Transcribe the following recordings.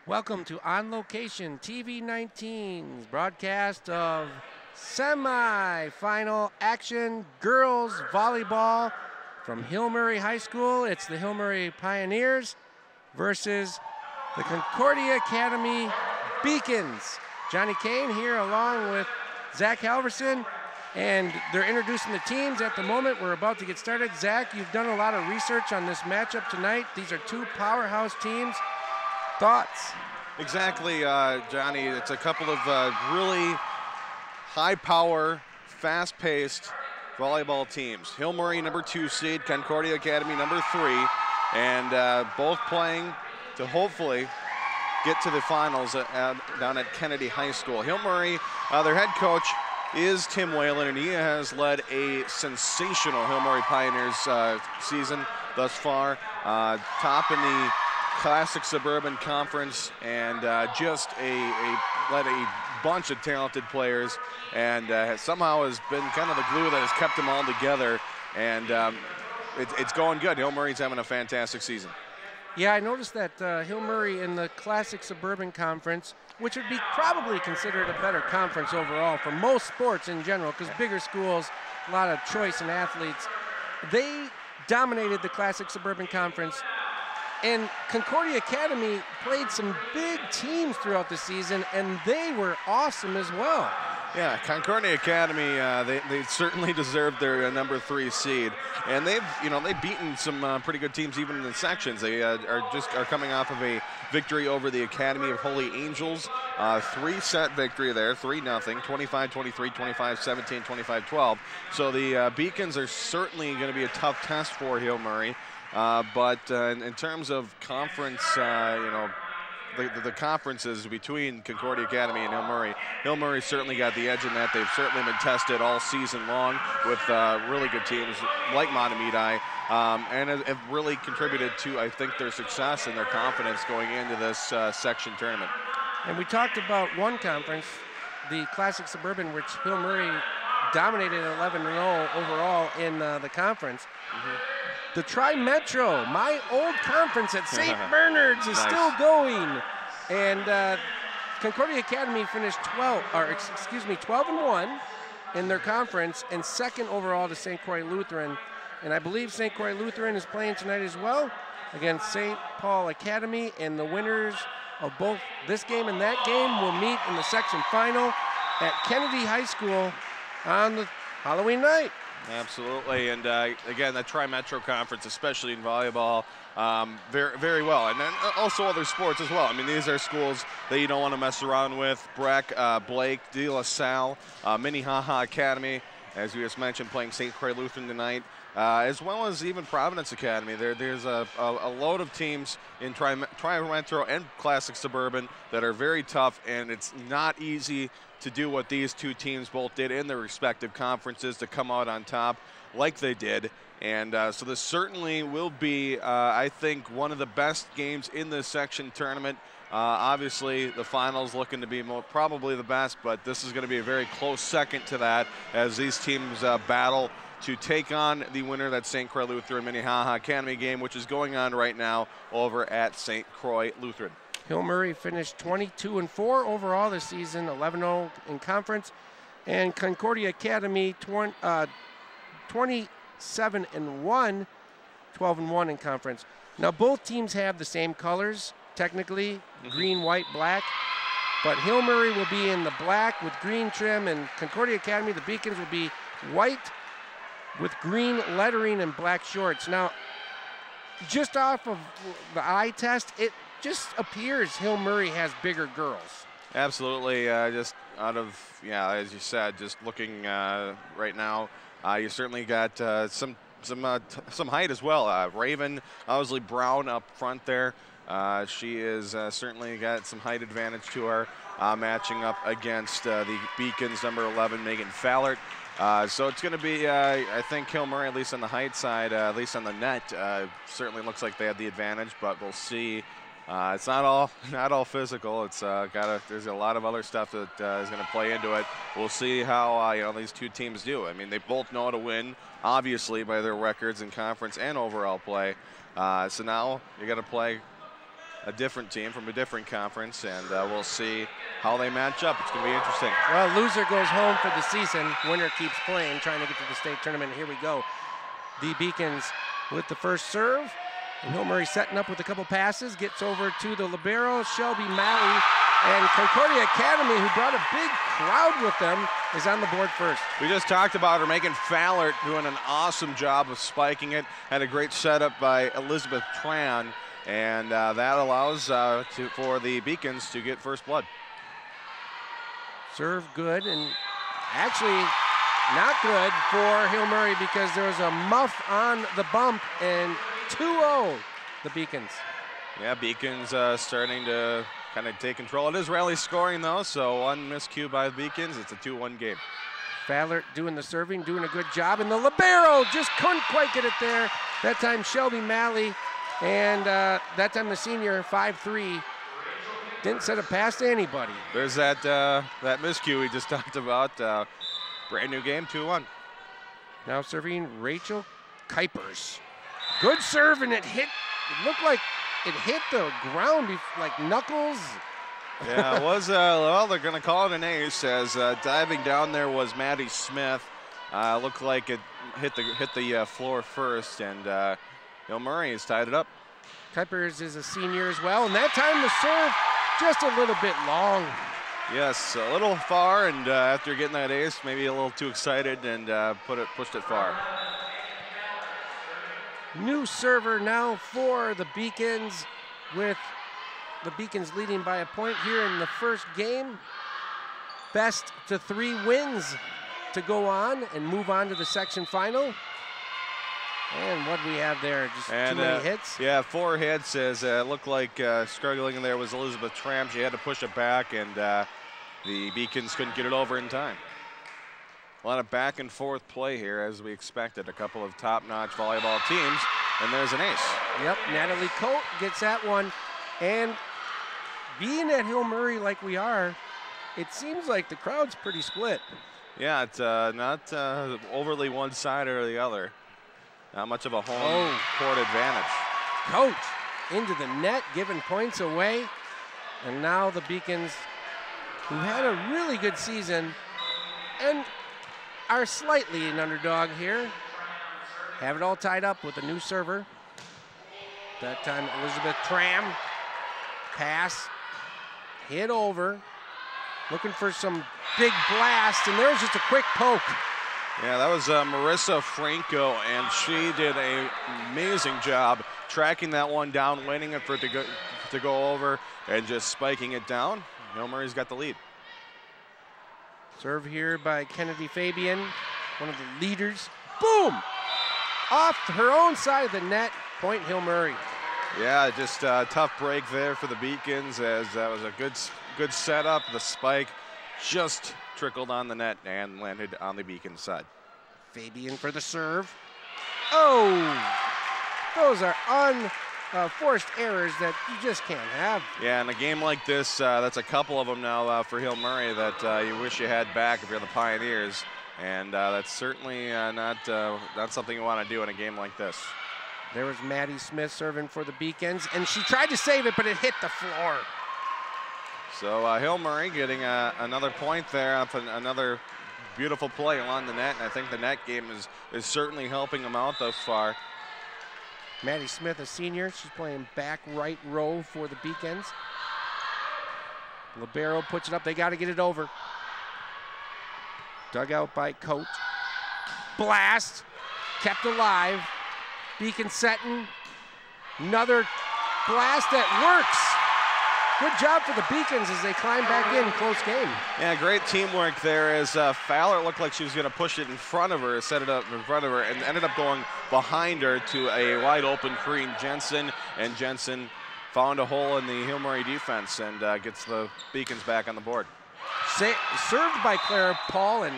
Welcome to On Location TV 19's broadcast of semi-final action girls volleyball from Hill Murray High School. It's the Hill Murray Pioneers versus the Concordia Academy Beacons. Johnny Kane here along with Zach Halverson, and they're introducing the teams at the moment. We're about to get started. Zach, you've done a lot of research on this matchup tonight. These are two powerhouse teams. Thoughts? Exactly, Johnny. It's a couple of really high-power, fast-paced volleyball teams. Hill Murray, number 2 seed, Concordia Academy, number 3, and both playing to hopefully get to the finals down at Kennedy High School. Hill Murray, their head coach is Tim Whalen, and he has led a sensational Hill Murray Pioneers season thus far, top in the Classic Suburban Conference, and just led a bunch of talented players, and somehow has been kind of the glue that has kept them all together, and it's going good. Hill Murray's having a fantastic season. Yeah, I noticed that Hill Murray in the Classic Suburban Conference, which would be probably considered a better conference overall for most sports in general, because bigger schools, a lot of choice in athletes, they dominated the Classic Suburban Conference. And Concordia Academy played some big teams throughout the season, and they were awesome as well. Yeah, Concordia Academy, they certainly deserved their number 3 seed, and they've beaten some pretty good teams even in the sections. They are coming off of a victory over the Academy of Holy Angels, 3-set victory there, 3-0, 25-23, 25-17, 25-12. So the Beacons are certainly going to be a tough test for Hill Murray. But in terms of conference, the conferences between Concordia Academy and Hill Murray certainly got the edge in that. They've certainly been tested all season long with really good teams like Matamidi, and have really contributed to, I think, their success and their confidence going into this section tournament. And we talked about one conference, the Classic Suburban, which Hill Murray dominated 11-0 overall in the conference. Mm-hmm. The Tri-Metro, my old conference at St. Bernard's, is still going. And Concordia Academy finished 12-1 in their conference, and second overall to St. Croix Lutheran. And I believe St. Croix Lutheran is playing tonight as well against St. Paul Academy, and the winners of both this game and that game will meet in the section final at Kennedy High School on the Halloween night. Absolutely, and again, the Tri-Metro Conference, especially in volleyball, very, very well, and then also other sports as well. I mean, these are schools that you don't want to mess around with. Breck, Blake, De La Salle, Minnehaha Academy, as you just mentioned, playing St. Croix Lutheran tonight, as well as even Providence Academy. There's a load of teams in Tri-Metro and Classic Suburban that are very tough, and it's not easy to do what these two teams both did in their respective conferences to come out on top like they did. And so this certainly will be, I think, one of the best games in this section tournament. Obviously, the finals looking to be probably the best, but this is going to be a very close second to that as these teams battle to take on the winner, that St. Croix Lutheran Minnehaha Academy game, which is going on right now over at St. Croix Lutheran. Hill Murray finished 22-4 overall this season, 11-0 in conference, and Concordia Academy 27-1, 12-1 in conference. Now both teams have the same colors, technically, green, white, black, but Hill Murray will be in the black with green trim, and Concordia Academy, the Beacons, will be white with green lettering and black shorts. Now, just off of the eye test, it just appears Hill Murray has bigger girls. Absolutely, just out of, as you said, just looking right now, you certainly got some height as well. Raven, obviously Brown up front there. She is certainly got some height advantage to her, matching up against the Beacons number 11, Megan Fallert. So it's going to be, I think, Hill Murray, at least on the height side, at least on the net, certainly looks like they have the advantage, but we'll see. It's not all physical. It's there's a lot of other stuff that is going to play into it. We'll see how these two teams do. I mean, they both know how to win, obviously, by their records in conference and overall play. So now you got to play a different team from a different conference, and we'll see how they match up. It's going to be interesting. Well, loser goes home for the season. Winner keeps playing, trying to get to the state tournament. Here we go. The Beacons with the first serve. And Hill Murray setting up with a couple passes, gets over to the libero, Shelby Malley, and Concordia Academy, who brought a big crowd with them, is on the board first. We just talked about her, Megan Fallert, doing an awesome job of spiking it. Had a great setup by Elizabeth Tran, and that allows for the Beacons to get first blood. Serve good, and actually not good for Hill Murray because there was a muff on the bump, and 2-0 the Beacons. Yeah, Beacons starting to kind of take control. It is rally scoring though, so one miscue by the Beacons. It's a 2-1 game. Fallert doing the serving, doing a good job, and the libero just couldn't quite get it there. That time Shelby Malley, and that time the senior 5-3 didn't set a pass to anybody. There's that miscue we just talked about. Brand new game, 2-1. Now serving Rachel Kuipers. Good serve, and it looked like it hit the ground like knuckles. Yeah, it was, well, they're going to call it an ace as diving down there was Maddie Smith. Looked like it hit the floor first, and Hill Murray has tied it up. Kuipers is a senior as well, and that time the serve just a little bit long. Yes, a little far, and after getting that ace, maybe a little too excited and pushed it far. New server now for the Beacons, with the Beacons leading by a point here in the first game. Best to 3 wins to go on and move on to the section final. And what do we have there? Just too many hits? Yeah, 4 hits. As it looked like struggling there was Elizabeth Tramp. She had to push it back, and the Beacons couldn't get it over in time. A lot of back and forth play here, as we expected. A couple of top-notch volleyball teams, and there's an ace. Yep, Natalie Colt gets that one. And being at Hill Murray like we are, it seems like the crowd's pretty split. Yeah, it's not overly one side or the other. Not much of a home court advantage. Coach into the net, giving points away. And now the Beacons, who had a really good season and are slightly an underdog here, have it all tied up with a new server. That time Elizabeth Tram, pass, hit over, looking for some big blast, and there's just a quick poke. Yeah, that was Marissa Franco, and she did an amazing job tracking that one down, waiting for it to go over, and just spiking it down. Hill Murray's got the lead. Serve here by Kennedy Fabian, one of the leaders. Boom! Off her own side of the net, point Hill Murray. Yeah, just a tough break there for the Beacons, as that was a good setup. The spike just trickled on the net and landed on the Beacon side. Fabian for the serve. Oh! Those are unforced errors that you just can't have. Yeah, in a game like this, that's a couple of them now for Hill Murray that you wish you had back if you're the Pioneers. And that's certainly not something you want to do in a game like this. There was Maddie Smith serving for the Beacons, and she tried to save it, but it hit the floor. So Hill Murray getting another point there off another beautiful play along the net, and I think the net game is certainly helping them out thus far. Maddie Smith, a senior, she's playing back right row for the Beacons. Libero puts it up, they got to get it over. Dug out by Coach. Blast, kept alive. Beacon setting, another blast that works. Good job for the Beacons as they climb back in, close game. Yeah, great teamwork there as Fowler looked like she was going to push it in front of her, set it up in front of her, and ended up going behind her to a wide open Corrine Jensen, and Jensen found a hole in the Hill Murray defense and gets the Beacons back on the board. Served by Clara Paul and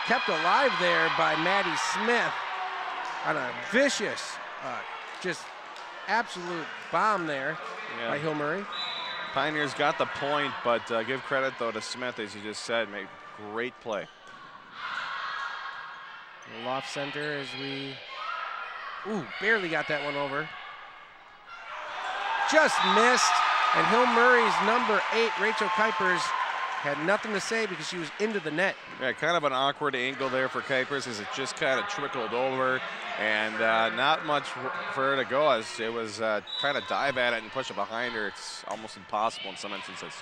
kept alive there by Maddie Smith on a vicious, just absolute bomb there by Hill Murray. Pioneers got the point, but give credit, though, to Smith, as you just said, made great play. Loft center as we, barely got that one over. just missed. And Hill Murray's number 8, Rachel Kuipers, had nothing to say because she was into the net. Yeah, kind of an awkward angle there for Kuipers as it just kind of trickled over, and not much for her to go as it was trying to dive at it and push it behind her. It's almost impossible in some instances.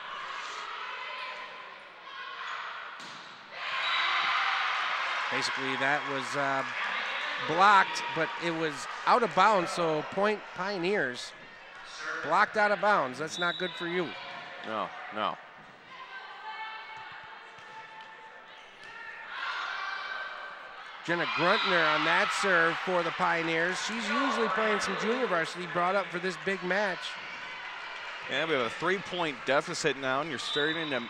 Basically, that was blocked, but it was out of bounds, so point Pioneers. Blocked out of bounds. That's not good for you. No, no. Jenna Gruntner on that serve for the Pioneers. She's usually playing some junior varsity, brought up for this big match. Yeah, we have a 3-point deficit now, and you're starting to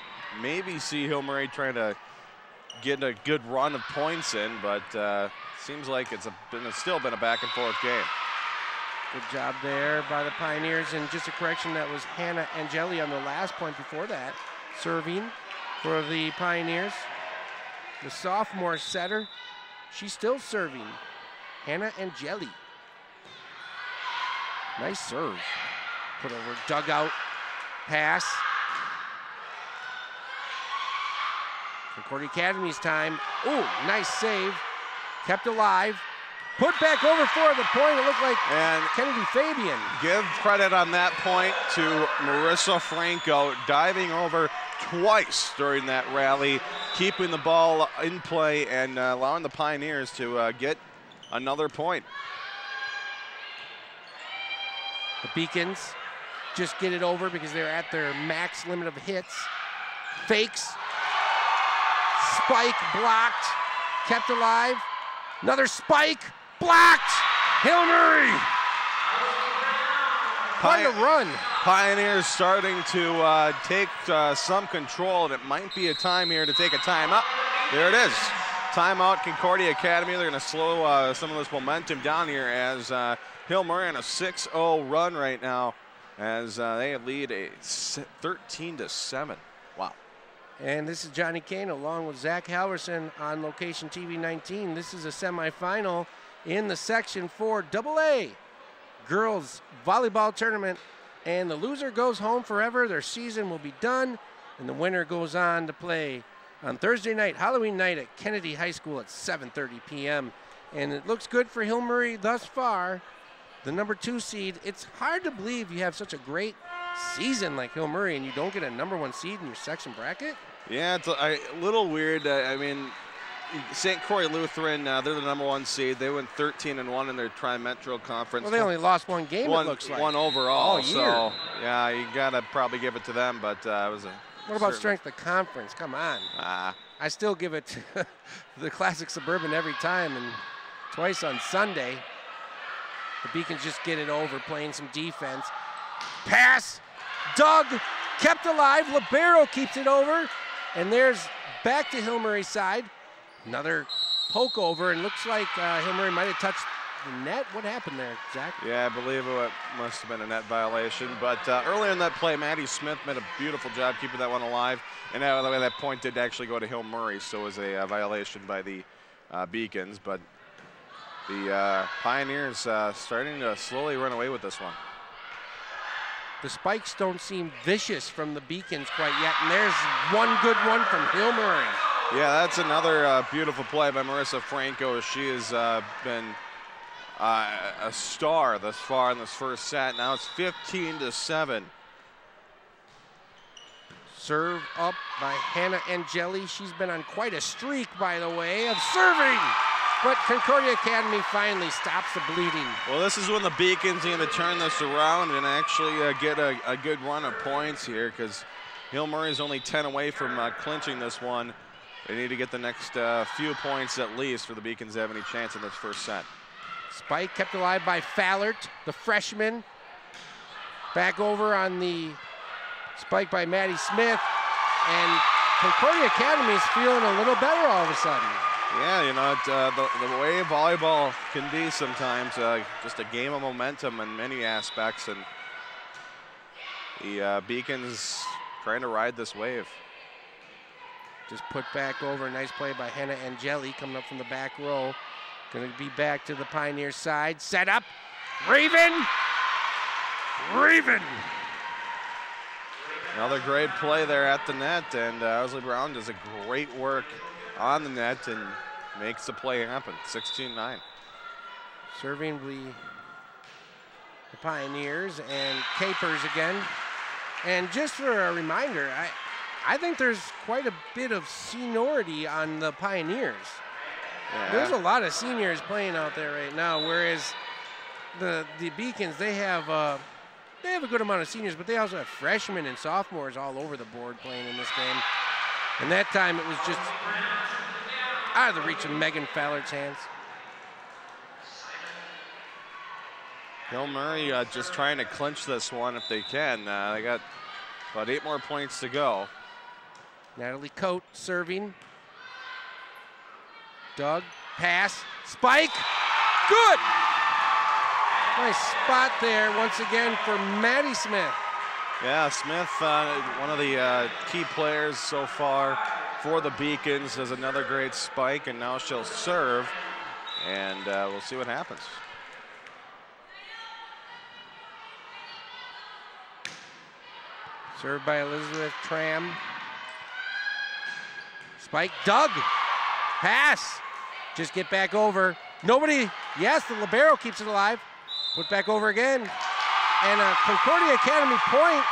maybe see Hill Murray trying to get a good run of points in, but seems like it's still been a back and forth game. Good job there by the Pioneers, and just a correction, that was Hannah Angeli on the last point before that, serving for the Pioneers. The sophomore setter, she's still serving. Hannah Angeli. Nice serve. Put over dugout, pass. Concordia Academy's time. Ooh, nice save. Kept alive. Put back over for the point. It looked like Kennedy Fabian. Give credit on that point to Marissa Franco, diving over twice during that rally, keeping the ball in play and allowing the Pioneers to get another point. The Beacons just get it over because they're at their max limit of hits. Fakes. Spike blocked. Kept alive. Another spike. Blocked! Hill Murray! Quite a run. Pioneers starting to take some control, and it might be a time here to take a timeout. There it is. Timeout, Concordia Academy. They're going to slow some of this momentum down here as Hill Murray on a 6-0 run right now as they lead a 13-7. Wow. And this is Johnny Kane along with Zach Halverson on Location TV 19. This is a semifinal in the Section 4 AA girls volleyball tournament, and the loser goes home forever. Their season will be done, and the winner goes on to play on Thursday night, Halloween night at Kennedy High School at 7:30 p.m. And it looks good for Hill Murray thus far, the number 2 seed. It's hard to believe you have such a great season like Hill Murray and you don't get a number 1 seed in your section bracket. Yeah, it's a little weird. I mean, St. Croix Lutheran, they're the number 1 seed. They went 13-1 in their Tri-Metro Conference. Well, they only lost 1 game, it looks like. 1 overall. All year. So, yeah, you got to probably give it to them, but it was a... What about strength of conference? Come on. I still give it to the Classic Suburban every time, and twice on Sunday. The Beacons just get it over, playing some defense. Pass, dug, kept alive. Libero keeps it over, and there's back to Hill Murray's side. Another poke over, and looks like Hill Murray might have touched the net. What happened there, Zach? Yeah, I believe it must have been a net violation. But earlier in that play, Maddie Smith made a beautiful job keeping that one alive. And by the way, that point did actually go to Hill Murray, so it was a violation by the Beacons. But the Pioneers starting to slowly run away with this one. The spikes don't seem vicious from the Beacons quite yet, and there's one good one from Hill Murray. Yeah, that's another beautiful play by Marissa Franco. She has been a star thus far in this first set. Now it's 15-7. Serve up by Hannah Angeli. She's been on quite a streak, by the way, of serving. But Concordia Academy finally stops the bleeding. Well, this is when the Beacons need to turn this around and actually get a good run of points here, because Hill Murray's only 10 away from clinching this one. They need to get the next few points at least for the Beacons to have any chance in this first set. Spike kept alive by Fallert, the freshman. Back over on the spike by Maddie Smith. And Concordia Academy is feeling a little better all of a sudden. Yeah, you know, the way volleyball can be sometimes, just a game of momentum in many aspects. And the Beacons trying to ride this wave. Just put back over. Nice play by Hannah Angeli coming up from the back row. Going to be back to the Pioneer side. Set up. Raven. Raven. Another great play there at the net, and Owsley Brown does a great work on the net and makes the play happen. 16-9. Serving the Pioneers and Capers again. And just for a reminder, I think there's quite a bit of seniority on the Pioneers. Yeah. There's a lot of seniors playing out there right now, whereas the Beacons, they have a good amount of seniors, but they also have freshmen and sophomores all over the board playing in this game. And that time it was just out of the reach of Megan Fallard's hands. Hill Murray just trying to clinch this one if they can. They got about 8 more points to go. Natalie Coate serving. Doug, pass, spike, good! Nice spot there once again for Maddie Smith. Yeah, Smith, one of the key players so far for the Beacons, does another great spike, and now she'll serve, and we'll see what happens. Served by Elizabeth Tram. Spike, Doug, pass. Just get back over. Nobody, yes, the libero keeps it alive. Put back over again. And a Concordia Academy point.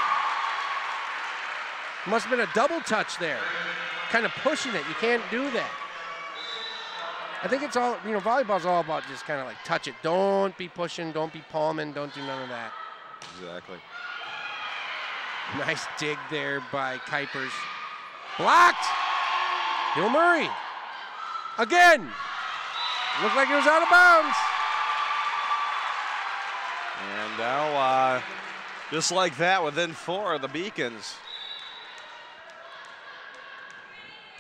Must have been a double touch there. Kind of pushing it, you can't do that. I think it's all, volleyball's all about just kind of like touch it. Don't be pushing, don't be palming, don't do none of that. Exactly. Nice dig there by Kuipers. Blocked. Hill Murray. Again. Looked like it was out of bounds. And now, just like that, within 4 of the Beacons.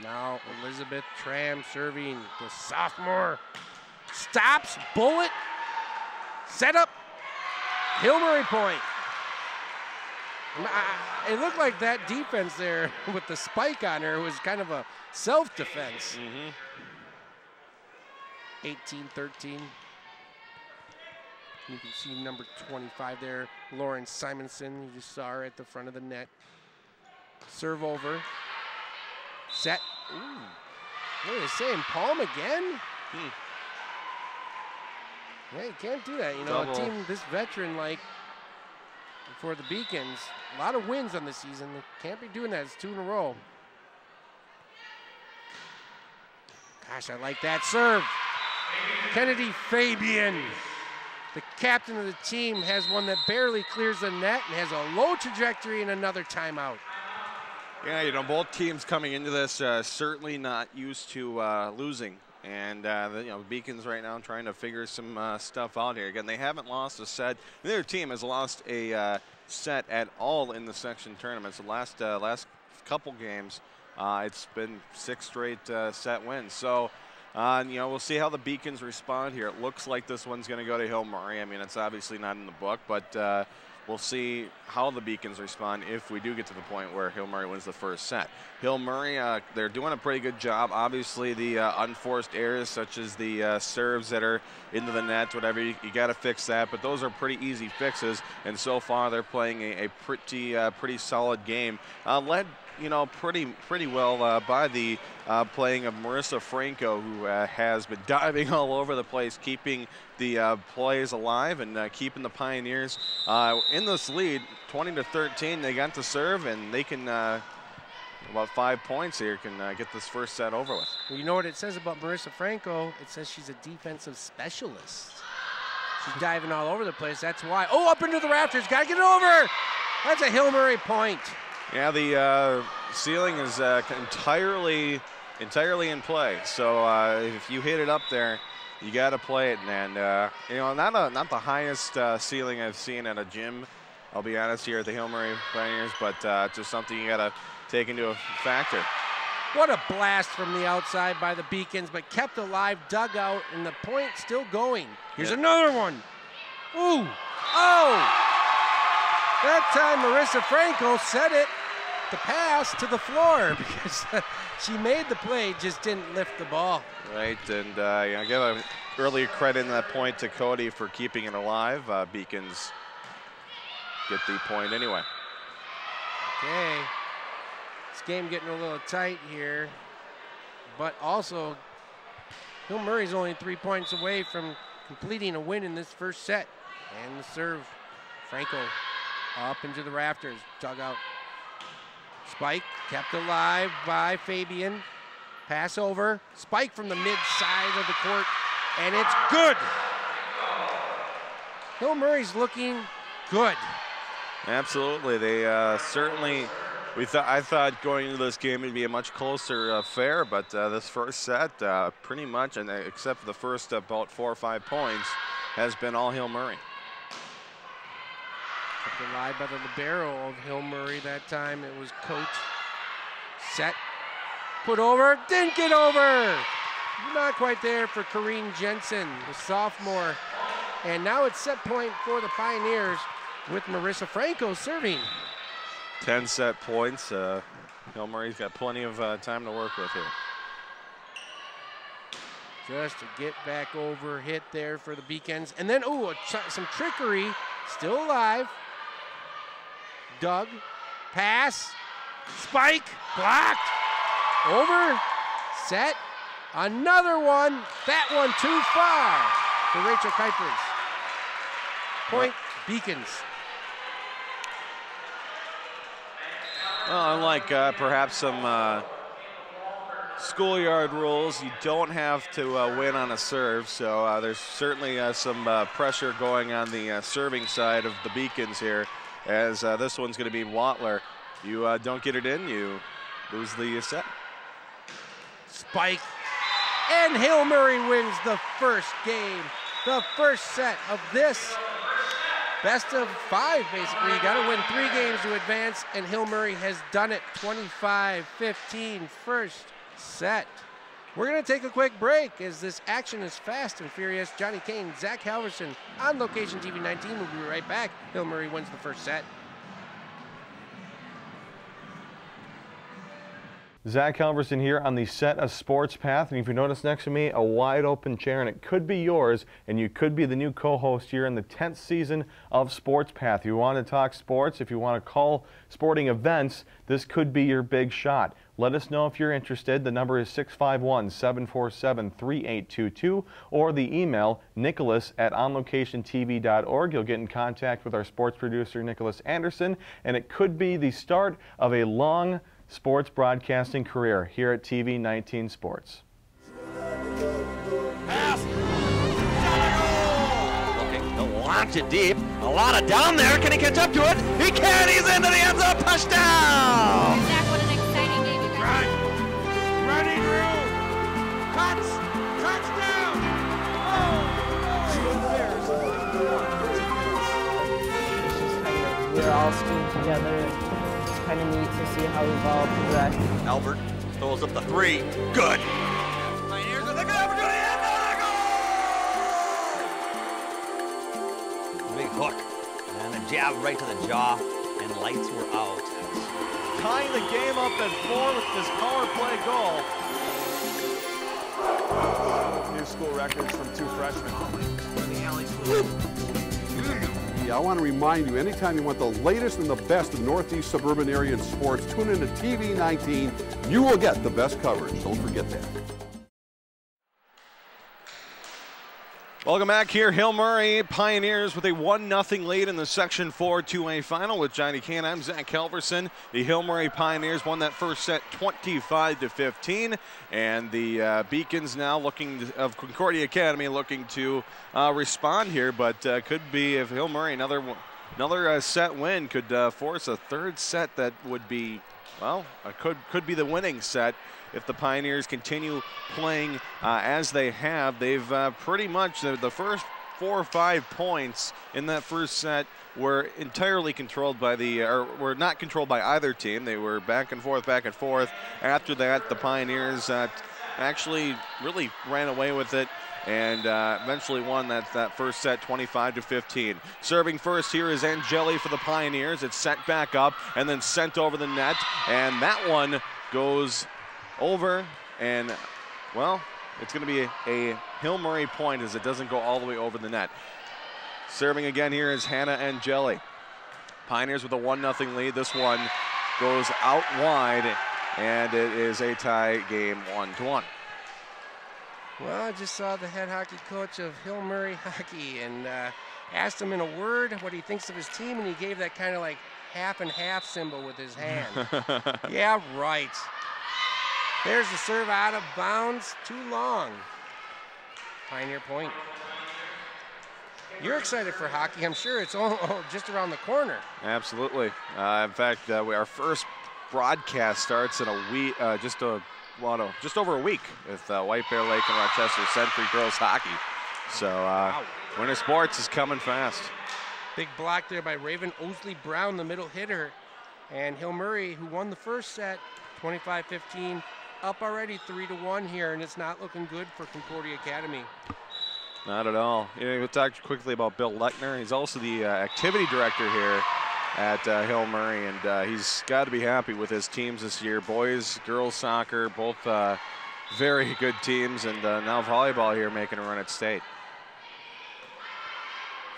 Now Elizabeth Tram serving, the sophomore. Stops, bullet, set up, Hill Murray point. It looked like that defense there with the spike on her was kind of a self-defense. 18-13. You can see number 25 there, Lauren Simonson. You just saw her at the front of the net. Serve over. Set. Ooh. What are they saying? Palm again? Yeah, you can't do that. Double. A team this veteran like for the Beacons, a lot of wins on the season. They can't be doing that. It's 2 in a row. Gosh, I like that serve. Kennedy Fabian, the captain of the team, has one that barely clears the net and has a low trajectory and another timeout. Yeah, both teams coming into this certainly not used to losing. And, Beacons right now trying to figure some stuff out here. Again, they haven't lost a set. Neither team has lost a set at all in the section tournaments. The last couple games, it's been 6 straight set wins. So, we'll see how the Beacons respond here. It looks like this one's going to go to Hill Murray. I mean, it's obviously not in the book, but we'll see how the Beacons respond if we do get to the point where Hill Murray wins the first set. Hill Murray, they're doing a pretty good job. Obviously, the unforced errors, such as the serves that are into the net, whatever, you got to fix that. But those are pretty easy fixes, and so far they're playing a pretty solid game. Led, pretty well by the playing of Marissa Franco, who has been diving all over the place, keeping the plays alive and keeping the Pioneers in this lead, 20-13. They got to serve, and they can, about 5 points here, can get this first set over with. Well, you know what it says about Marissa Franco? It says she's a defensive specialist. She's diving all over the place. That's why. Oh, up into the rafters. Got to get it over. That's a Hill Murray point. Yeah, the ceiling is entirely in play. So if you hit it up there, you got to play it. And not the highest ceiling I've seen at a gym, I'll be honest, here at the Hill Murray Pioneers, but just something you got to take into a factor. What a blast from the outside by the Beacons, but kept alive, dug out, and the point still going. Here's another one. Ooh, oh! That time Marissa Franco set it, the pass to the floor, because she made the play, just didn't lift the ball. Right, and I give an early credit in that point to Cody for keeping it alive. Beacons get the point anyway. Okay. This game getting a little tight here, but also Hill Murray's only 3 points away from completing a win in this first set. And the serve, Franco up into the rafters, dug out. Spike kept alive by Fabian. Pass over, spike from the mid-side of the court, and it's good. Hill Murray's looking good. Absolutely, they certainly. I thought going into this game it'd be a much closer affair, but this first set, pretty much, and except for the first about 4 or 5 points, has been all Hill Murray. Kept alive by the libero of Hill Murray that time. It was Coate. Set, put over, didn't get over. Not quite there for Corrine Jensen, the sophomore. And now it's set point for the Pioneers with Marissa Franco serving. 10 set points. Hill Murray's got plenty of time to work with here. Just to get back over, hit there for the Beacons. And then, ooh, some trickery, still alive. Doug, pass, spike, blocked, over, set, another one. That one too far for Rachel Kuipers. Point, Beacons. Well, unlike perhaps some schoolyard rules, you don't have to win on a serve, so there's certainly some pressure going on the serving side of the Beacons here, as this one's going to be Watler. You don't get it in, you lose the set. Spike, and Hill Murray wins the first game, the first set of this best of 5, basically. You got to win 3 games to advance, and Hill Murray has done it. 25-15 first set. We're going to take a quick break as this action is fast and furious. Johnny Kane, Zach Halverson on Location TV 19. We'll be right back. Hill Murray wins the first set. Zach Halverson here on the set of Sports Path, and if you notice next to me, a wide open chair, and it could be yours, and you could be the new co-host here in the 10th season of Sports Path. If you want to talk sports, if you want to call sporting events, this could be your big shot. Let us know if you're interested. The number is 651-747-3822, or the email nicholas@onlocationtv.org. You'll get in contact with our sports producer, Nicholas Anderson, and it could be the start of a long sports broadcasting career here at TV 19 Sports. Pass. Looking to launch it deep. A lot of down there. Can he catch up to it? He can. He's into the end zone. Touchdown. Zach, what an exciting game you guys had. Running room. Cuts. Touchdown. We're all schooled together. It's kind of neat to see how we've all progressed. Albert throws up the 3. Good. Pioneers with a good opportunity. And big hook. And a jab right to the jaw. And lights were out. Tying the game up at 4 with this power play goal. New school records from 2 freshmen. The alley. I want to remind you, anytime you want the latest and the best of Northeast suburban area in sports, tune into TV 19. You will get the best coverage. Don't forget that. Welcome back here. Hill Murray Pioneers with a 1-0 lead in the Section 4 2A final with Johnny Kane. I'm Zach Halverson. The Hill Murray Pioneers won that first set 25-15, and the Beacons now of Concordia Academy looking to respond here, but could be, if Hill Murray another set win could force a third set that would be, well, could be the winning set. If the Pioneers continue playing as they have, they've pretty much, the first 4 or 5 points in that first set were entirely controlled by were not controlled by either team. They were back and forth, back and forth. After that, the Pioneers actually really ran away with it and eventually won that first set 25-15. Serving first here is Angeli for the Pioneers. It's sent back up and then sent over the net, and that one goes over, and, well, it's going to be a Hill Murray point as it doesn't go all the way over the net. Serving again here is Hannah Angeli. Pioneers with a 1-0 lead. This one goes out wide, and it is a tie game 1-1. Well, I just saw the head hockey coach of Hill Murray Hockey and asked him in a word what he thinks of his team, and he gave that kind of like half and half symbol with his hand. Yeah, right. There's the serve out of bounds, too long. Pioneer point. You're excited for hockey. I'm sure it's all just around the corner. Absolutely. In fact, our first broadcast starts in a week, just over a week with White Bear Lake and Rochester Century girls hockey. So Wow. winter sports is coming fast. Big block there by Raven Osley Brown, the middle hitter. And Hill Murray, who won the first set, 25-15, up already 3-1 here, and it's not looking good for Concordia Academy. Not at all. We'll talk quickly about Bill Lechner. He's also the activity director here at Hill Murray, and he's got to be happy with his teams this year. Boys, girls soccer, both very good teams, and now volleyball here making a run at state.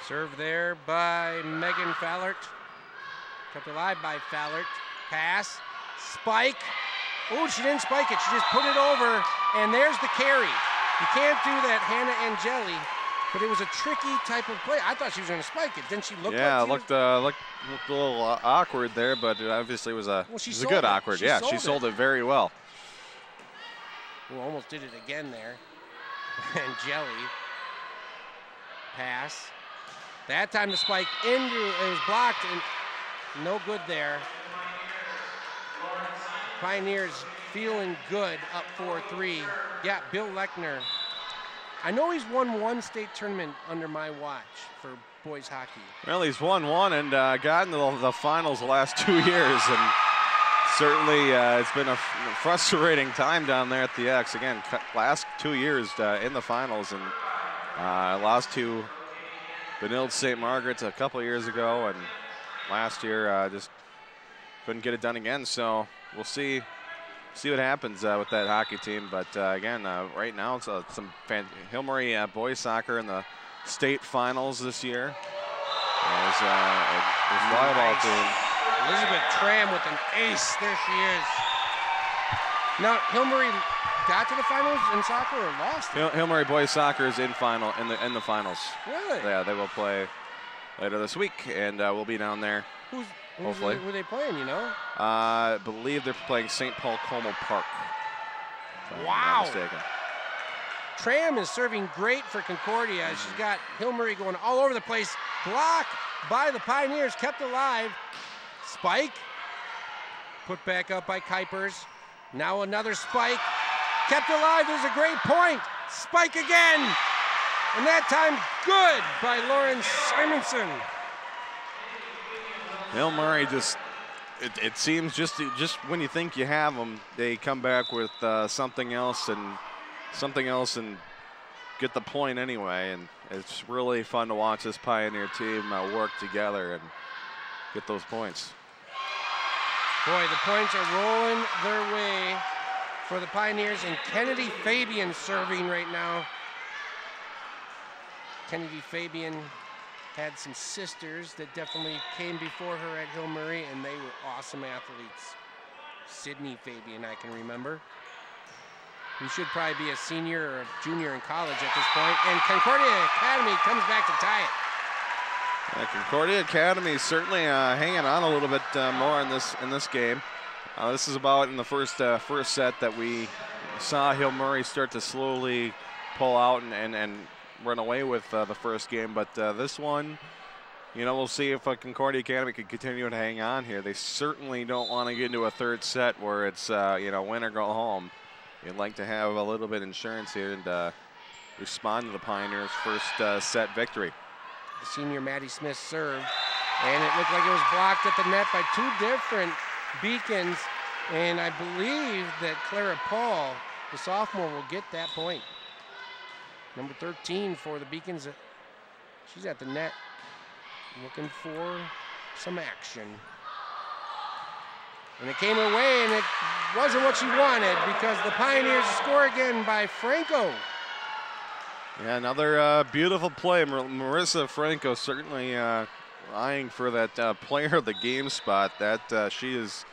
Serve there by Megan Fallert. Kept alive by Fallert. Pass. Spike. Oh, she didn't spike it. She just put it over, and there's the carry. You can't do that, Hannah Angeli, but it was a tricky type of play. I thought she was going to spike it. Didn't she look like it looked a little awkward there, but it obviously was a, good awkward. She sold it very well. Well, almost did it again there. Angeli. Pass. That time the spike into it was blocked and no good there. Pioneers feeling good, up 4-3. Yeah, Bill Lechner. I know he's won one state tournament under my watch for boys hockey. Well, he's won one and gotten to the finals the last 2 years, and certainly it's been a frustrating time down there at the X. Again, last 2 years in the finals, and lost to Benilde St. Margaret's a couple years ago, and last year just couldn't get it done again. So we'll see what happens with that hockey team. But again, right now it's some Hill Murray boys soccer in the state finals this year. There's volleyball team. Elizabeth Tram with an ace. There she is. Now Hill Murray got to the finals in soccer or lost? Hill Murray boys soccer is in the finals. Really? Yeah, they will play later this week, and we'll be down there. Hopefully. Who are they playing, you know? I believe they're playing St. Paul Como Park. If wow. I'm not mistaken. Tram is serving great for Concordia. She's got Hill Murray going all over the place. Block by the Pioneers, kept alive. Spike. Put back up by Kuipers. Now another spike. Kept alive. There's a great point. Spike again. And that time good by Lauren Simonson. Hill Murray it seems just when you think you have them, they come back with something else and get the point anyway. And it's really fun to watch this Pioneer team work together and get those points. Boy, the points are rolling their way for the Pioneers, and Kennedy Fabian serving right now. Kennedy Fabian had some sisters that definitely came before her at Hill Murray, and they were awesome athletes. Sydney Fabian, I can remember. He should probably be a senior or a junior in college at this point. And Concordia Academy comes back to tie it. Yeah, Concordia Academy certainly hanging on a little bit more in this game. This is about in the first set that we saw Hill Murray start to slowly pull out and run away with the first game. But this one, we'll see if Concordia Academy can continue to hang on here. They certainly don't want to get into a third set where it's win or go home. You'd like to have a little bit of insurance here and respond to the Pioneers' first set victory. Senior Maddie Smith served, and it looked like it was blocked at the net by two different Beacons, and I believe that Clara Paul, the sophomore, will get that point. Number 13 for the Beacons, she's at the net looking for some action. And it came her way, and it wasn't what she wanted because the Pioneers score again by Franco. Yeah, another beautiful play. Marissa Franco certainly eyeing for that player of the game spot. That she has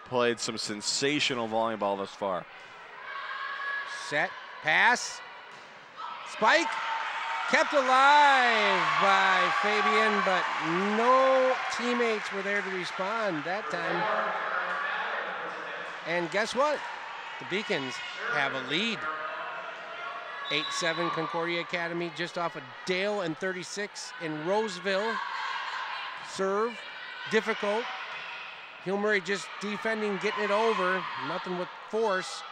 played some sensational volleyball thus far. Set, pass, spike, kept alive by Fabian, but no teammates were there to respond that time. And guess what? The Beacons have a lead. 8-7 Concordia Academy, just off of Dale and 36 in Roseville. Serve, difficult. Hill Murray just defending, getting it over. Nothing with force.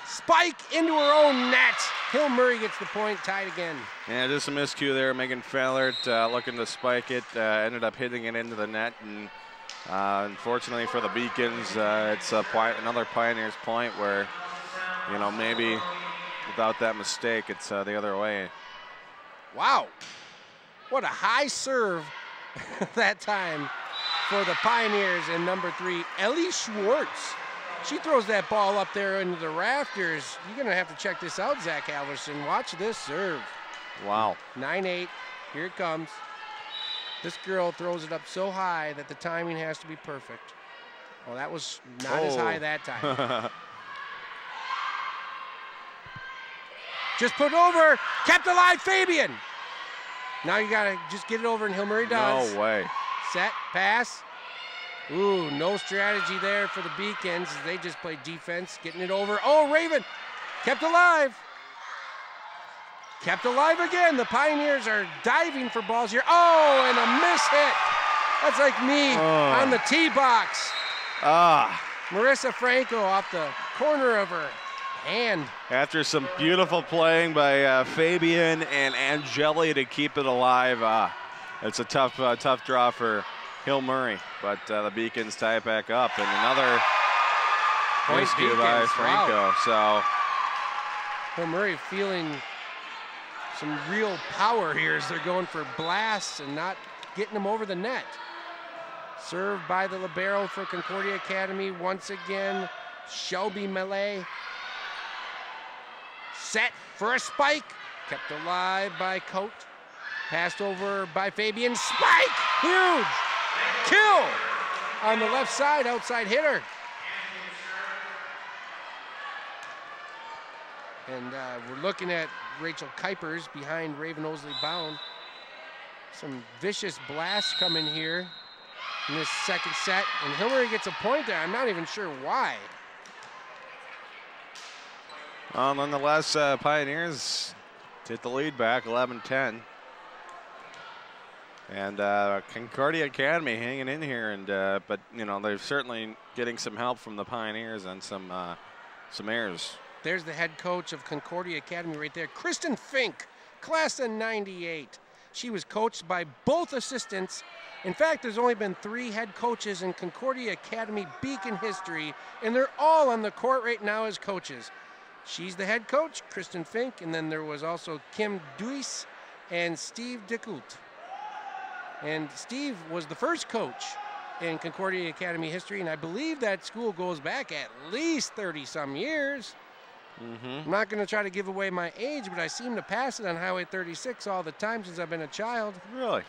Spike into her own net. Hill Murray gets the point, tied again. Yeah, just a miscue there. Megan Fallert looking to spike it, ended up hitting it into the net. And unfortunately for the Beacons, it's another Pioneers point where, you know, maybe without that mistake, it's the other way. Wow. What a high serve that time for the Pioneers. And number 3, Ellie Schwartz. She throws that ball up there into the rafters. You're going to have to check this out, Zach Halverson. Watch this serve. Wow. 9-8. Here it comes. This girl throws it up so high that the timing has to be perfect. Well, that was not as high that time. Just put over. Kept alive, Fabian. Now you got to just get it over, and Hill Murray does. No way. Set, pass. Ooh, no strategy there for the Beacons. They just played defense, getting it over. Oh, Raven, kept alive. Kept alive again. The Pioneers are diving for balls here. Oh, and a miss hit. That's like me on the tee box. Marissa Franco off the corner of her hand. After some beautiful playing by Fabian and Angeli to keep it alive, it's a tough draw for Hill Murray, but the Beacons tie it back up, and another miscue by Franco. Wow. So Hill Murray feeling some real power here as they're going for blasts and not getting them over the net. Served by the libero for Concordia Academy once again, Shelby Mallet. Set for a spike, kept alive by Cote. Passed over by Fabian, spike, huge. Kill on the left side, outside hitter. And we're looking at Rachel Kuipers behind Raven Osley Bound. Some vicious blasts coming here in this second set. And Hill Murray gets a point there. I'm not even sure why. Nonetheless, Pioneers take the lead back, 11-10. And Concordia Academy hanging in here, and but you know they're certainly getting some help from the Pioneers and some errors. There's the head coach of Concordia Academy right there, Kristen Fink, class of '98. She was coached by both assistants. In fact, there's only been 3 head coaches in Concordia Academy Beacon history, and they're all on the court right now as coaches. She's the head coach, Kristen Fink, and then there was also Kim Duis and Steve DeCoute. And Steve was the first coach in Concordia Academy history, and I believe that school goes back at least 30-some years. I'm not going to try to give away my age, but I seem to pass it on Highway 36 all the time since I've been a child. Really?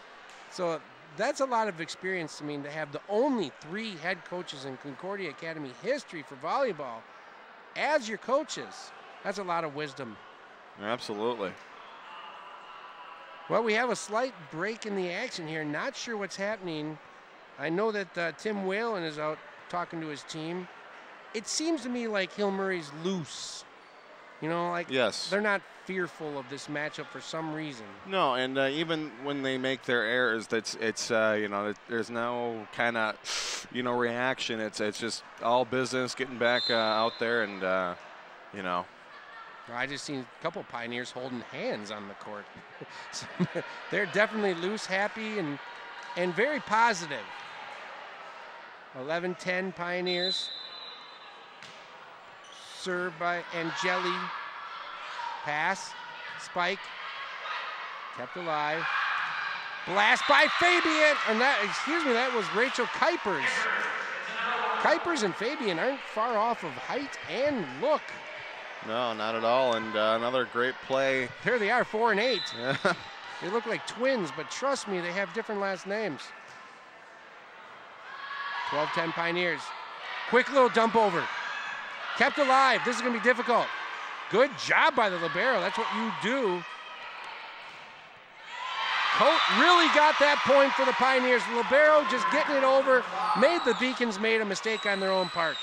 So that's a lot of experience. I mean, to have the only 3 head coaches in Concordia Academy history for volleyball as your coaches, that's a lot of wisdom. Absolutely. Well, we have a slight break in the action here. Not sure what's happening. I know that Tim Whalen is out talking to his team. It seems to me like Hill Murray's loose. You know, like they're not fearful of this matchup for some reason. No, and even when they make their errors, it's you know, there's no kind of reaction. It's just all business, getting back out there, and you know. I just seen a couple Pioneers holding hands on the court. So they're definitely loose, happy, and very positive. 11-10 Pioneers. Served by Angeli. Pass, spike, kept alive. Blast by Fabian, and that was Rachel Kuipers. Kuipers and Fabian aren't far off of height and look. No, not at all, and another great play. There they are, 4 and 8. They look like twins, but trust me, they have different last names. 12-10 Pioneers. Quick little dump over. Kept alive. This is going to be difficult. Good job by the libero. That's what you do. Coat really got that point for the Pioneers. Libero just getting it over. Made the Beacons made a mistake on their own part.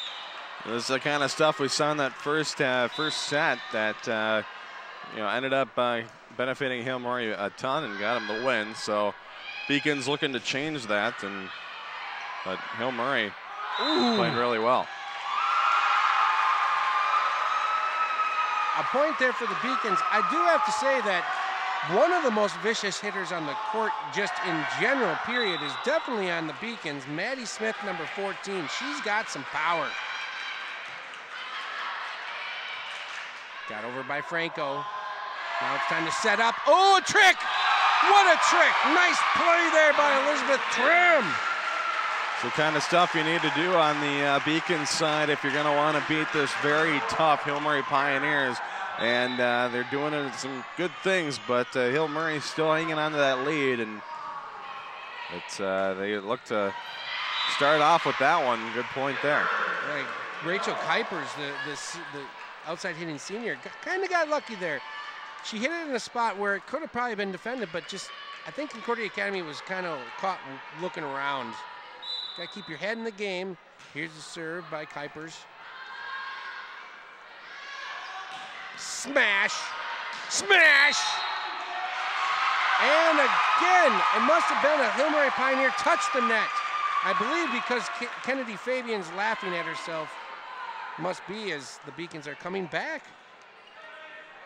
This is the kind of stuff we saw in that first set that ended up benefiting Hail Murray a ton and got him the win. So Beacons looking to change that, but Hail Murray playing really well. A point there for the Beacons. I do have to say that one of the most vicious hitters on the court, just in general, period, is definitely on the Beacons. Maddie Smith, number 14. She's got some power. Got over by Franco. Now it's time to set up. Oh, a trick! What a trick! Nice play there by Elizabeth Trim. It's the kind of stuff you need to do on the Beacons side if you're going to want to beat this very tough Hail Murray Pioneers. And they're doing some good things, but Hail Murray's still hanging on to that lead, and they look to start off with that one. Good point there. Right. Rachel Kuipers, the outside hitting senior, kind of got lucky there. She hit it in a spot where it could have probably been defended, but just I think Concordia Academy was kind of caught looking around. Got to keep your head in the game. Here's the serve by Kuipers. Smash, smash. And again, it must have been a Hail Murray Pioneer touched the net. I believe because Kennedy Fabian's laughing at herself. Must be as the Beacons are coming back.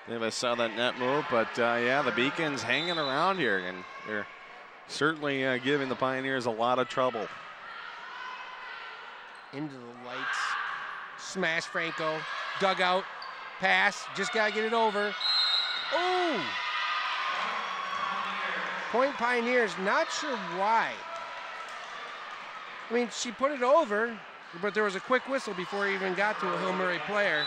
I saw that net move, but yeah, the Beacons hanging around here, and they're certainly giving the Pioneers a lot of trouble. Into the lights. Smash Franco. Dugout. Pass. Just got to get it over. Oh! Point Pioneers, not sure why. I mean, she put it over, but there was a quick whistle before he even got to a Hail Murray player.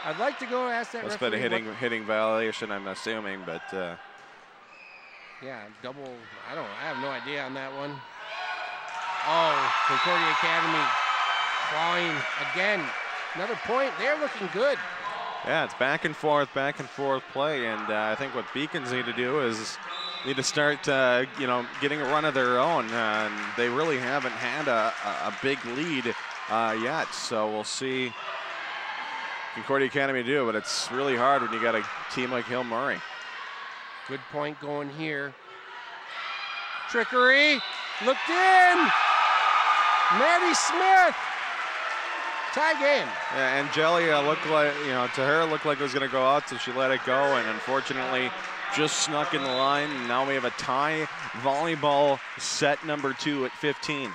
I'd like to go ask that referee. Must have been a hitting violation, I'm assuming, but. Yeah, double, I have no idea on that one. Oh, Concordia Academy clawing again. Another point, they're looking good. Yeah, it's back and forth play, and I think what Beacons need to do is need to start, getting a run of their own. And they really haven't had a big lead yet, so we'll see Concordia Academy do, but it's really hard when you got a team like Hail Murray. Good point going here. Trickery, looked in. Maddie Smith. Tie game. Yeah, Angelia looked like, to her it looked like it was going to go out, so she let it go, and unfortunately just snuck in the line. And now we have a tie volleyball set number 2 at 15.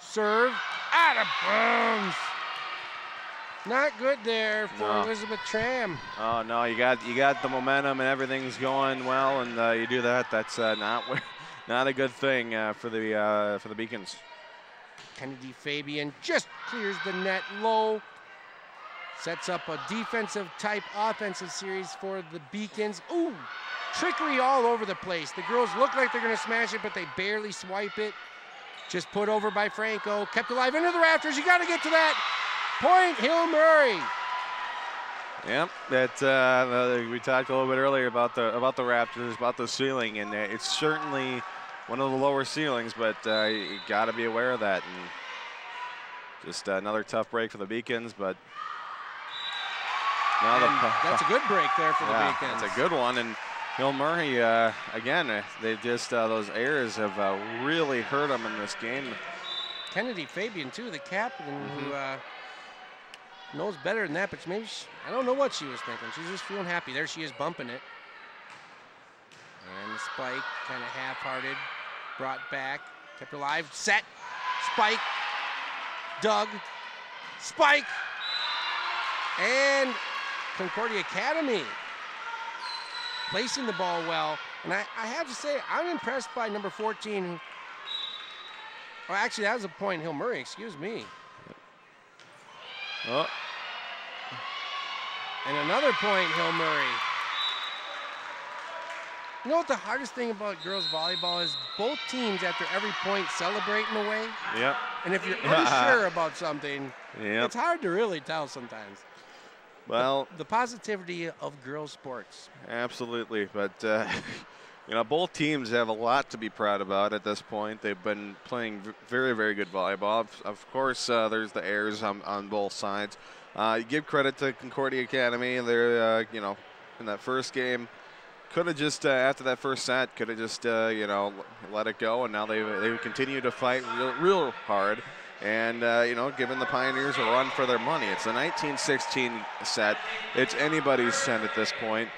Serve out of bounds. Not good there for Elizabeth Tram. Oh no, you got the momentum and everything's going well, and you do that. That's not a good thing for the Beacons. Kennedy Fabian just clears the net low. Sets up a defensive type offensive series for the Beacons. Ooh, trickery all over the place. The girls look like they're gonna smash it, but they barely swipe it. Just put over by Franco, kept alive into the rafters. You gotta get to that. Point Hail Murray. Yep, that we talked a little bit earlier about the rafters, about the ceiling, and it's certainly one of the lower ceilings, but you got to be aware of that. And just another tough break for the Beacons, but now that's a good break there for the Beacons. That's a good one, and Hail Murray again. They just those errors have really hurt them in this game. Kennedy Fabian too, the captain, who knows better than that, but maybe I don't know what she was thinking. She's just feeling happy. There she is bumping it. And the spike, kind of half-hearted, brought back, kept alive, set, spike, dug, spike, and Concordia Academy placing the ball well. And I have to say, I'm impressed by number 14. Well, actually, that was a point Hail Murray, excuse me. Oh. And another point, Hail Murray. You know what the hardest thing about girls volleyball is? Both teams, after every point, celebrate in a way. Yep. And if you're unsure about something, Yep. it's hard to really tell sometimes. Well, the positivity of girls sports. Absolutely, but you know, both teams have a lot to be proud about at this point. They've been playing very, very good volleyball. Of course, there's the errors on both sides. You give credit to Concordia Academy. They're, you know, in that first game, could have just after that first set, could have just you know, let it go, and now they continue to fight real hard. And, you know, giving the Pioneers a run for their money. It's a 19-16 set. It's anybody's set at this point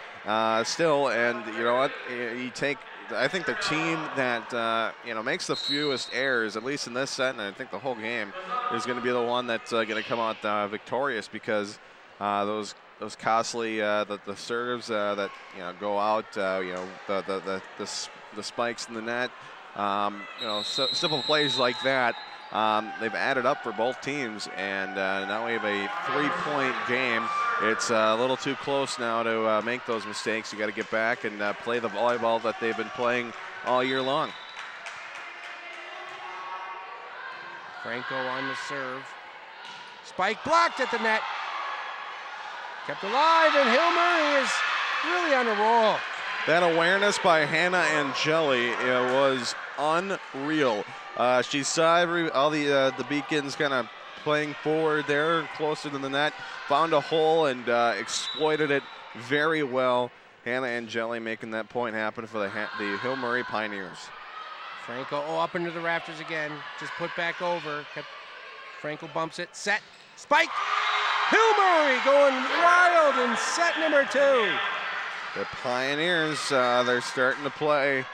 still. And, you know what, you take, I think the team that, you know, makes the fewest errors, at least in this set, and I think the whole game, is going to be the one that's going to come out victorious, because those costly, the serves that, you know, go out, you know, the spikes in the net, you know, simple plays like that. They've added up for both teams, and now we have a 3-point game. It's a little too close now to make those mistakes. You got to get back and play the volleyball that they've been playing all year long. Franco on the serve. Spike blocked at the net. Kept alive, and Hill Murray is really on a roll. That awareness by Hannah Angeli was unreal. She saw all the Beacons kind of playing forward there, closer to the net, found a hole and exploited it very well. Hannah Angeli making that point happen for the Hill Murray Pioneers. Franco, up into the rafters again, just put back over. Franco bumps it, set, spike. Hill Murray going wild in set number 2. The Pioneers, they're starting to play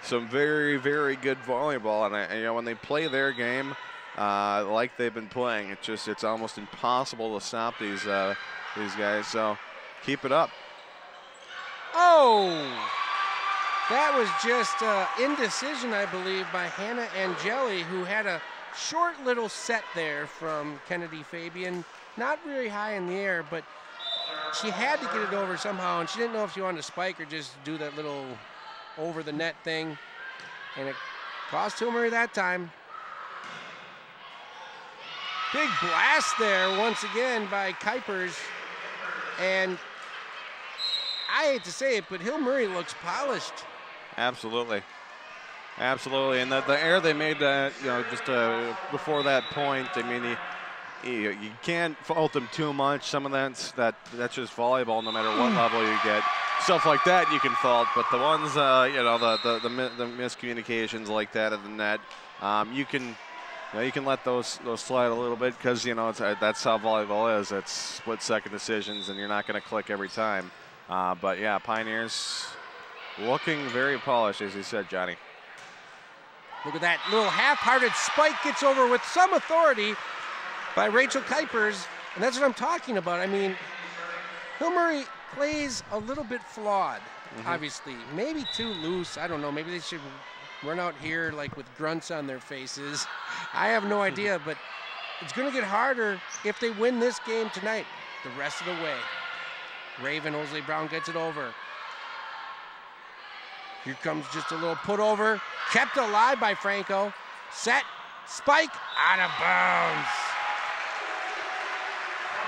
some very, very good volleyball, and you know, when they play their game like they've been playing, it's almost impossible to stop these guys. So keep it up. Oh, that was just indecision, I believe, by Hannah Angeli, who had a short little set there from Kennedy Fabian, not very high in the air, but she had to get it over somehow, and she didn't know if she wanted to spike or just do that little over the net thing, and it cost Hill Murray that time. Big blast there once again by Kuipers, and I hate to say it, but Hill Murray looks polished. Absolutely, absolutely, and the error they made, you know, just before that point. I mean, you can't fault them too much. Some of that's just volleyball, no matter what level you get. Stuff like that you can fault, but the ones, you know, the miscommunications like that at the net, you can let those slide a little bit, because, you know, that's how volleyball is. It's split-second decisions, and you're not going to click every time. But yeah, Pioneers looking very polished, as you said, Johnny. Look at that little half-hearted spike, gets over with some authority by Rachel Kuipers, and that's what I'm talking about. I mean, Hill Murray plays a little bit flawed, obviously. Maybe too loose. I don't know. Maybe they should run out here like with grunts on their faces. I have no idea, but it's going to get harder if they win this game tonight the rest of the way. Raven Osley Brown gets it over. Here comes just a little put over. Kept alive by Franco. Set, spike, out of bounds.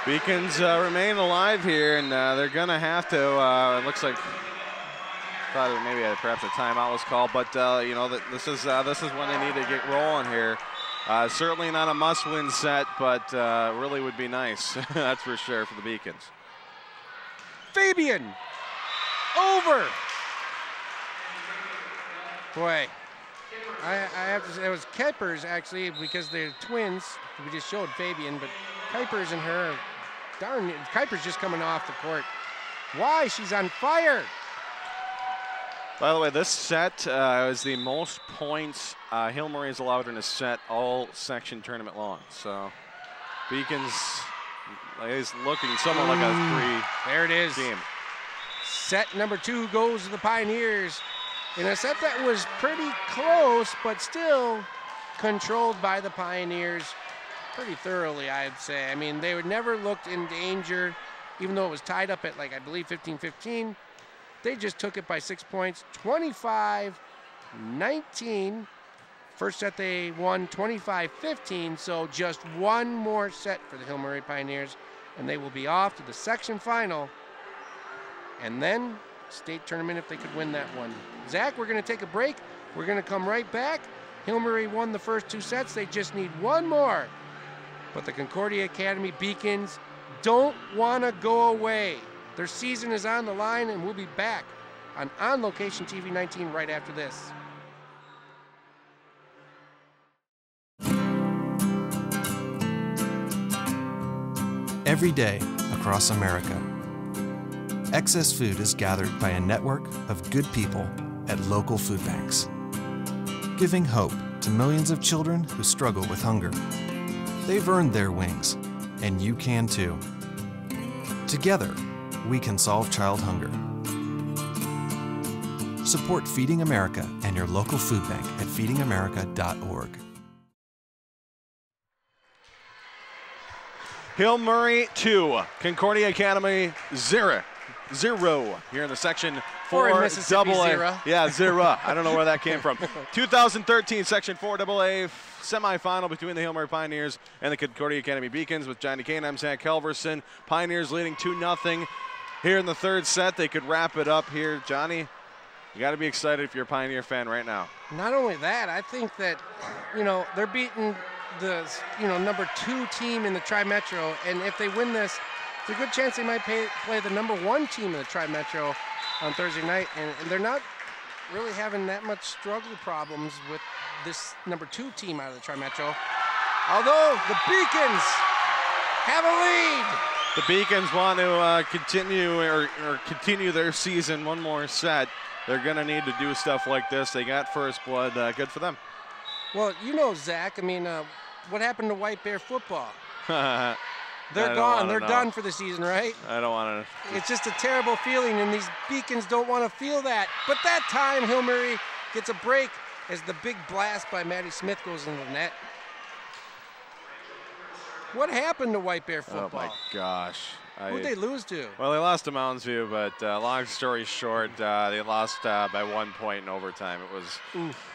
Beacons remain alive here, and they're going to have to. It looks like thought maybe perhaps a timeout was called, but you know, this is when they need to get rolling here. Certainly not a must-win set, but really would be nice. That's for sure for the Beacons. Fabian over. Boy, I have to say it was Kuipers actually, because they're twins. We just showed Fabian, but Kuipers and her, darn, Kuipers just coming off the court. Why? She's on fire. By the way, this set is the most points Hill Murray has allowed in a set all section tournament long. So Beacons is looking somewhat like a 3 There it is. Game. Set number 2 goes to the Pioneers in a set that was pretty close, but still controlled by the Pioneers pretty thoroughly, I'd say. I mean, they never looked in danger, even though it was tied up at, like, I believe 15-15. They just took it by 6 points, 25-19. First set they won 25-15, so just one more set for the Hill Murray Pioneers, and they will be off to the section final, and then state tournament if they could win that one. Zach, we're going to take a break. We're going to come right back. Hill Murray won the first 2 sets. They just need one more. But the Concordia Academy Beacons don't want to go away. Their season is on the line, and we'll be back on Location TV 19 right after this. Every day across America, excess food is gathered by a network of good people at local food banks, giving hope to millions of children who struggle with hunger. They've earned their wings, and you can too. Together, we can solve child hunger. Support Feeding America and your local food bank at feedingamerica.org. Hill Murray 2, Concordia Academy 0 here in the section 4 double A. Yeah, 0. I don't know where that came from. 2013 section 4 double A semifinal between the Hill Murray Pioneers and the Concordia Academy Beacons with Johnny Kane. I'm Zach Helverson. Pioneers leading 2-0 here in the third set. They could wrap it up here. Johnny, you got to be excited if you're a Pioneer fan right now. Not only that, I think that, you know, they're beating the, number 2 team in the Tri-Metro, and if they win this, it's a good chance they might play the number 1 team in the Tri-Metro on Thursday night, and they're not really having that much struggle problems with this number 2 team out of the Tri-Metro. Although the Beacons have a lead. The Beacons want to continue their season one more set. They're going to need to do stuff like this. They got first blood. Good for them. Well, Zach, I mean, what happened to White Bear football? They're gone. They're done for the season, right? I don't want to. It's just a terrible feeling, and these Beacons don't want to feel that. But that time, Hill Murray gets a break as the big blast by Maddie Smith goes into the net. What happened to White Bear football? Oh, my gosh. Who'd they lose to? Well, they lost to Mounds View, but long story short, they lost by 1 point in overtime. It was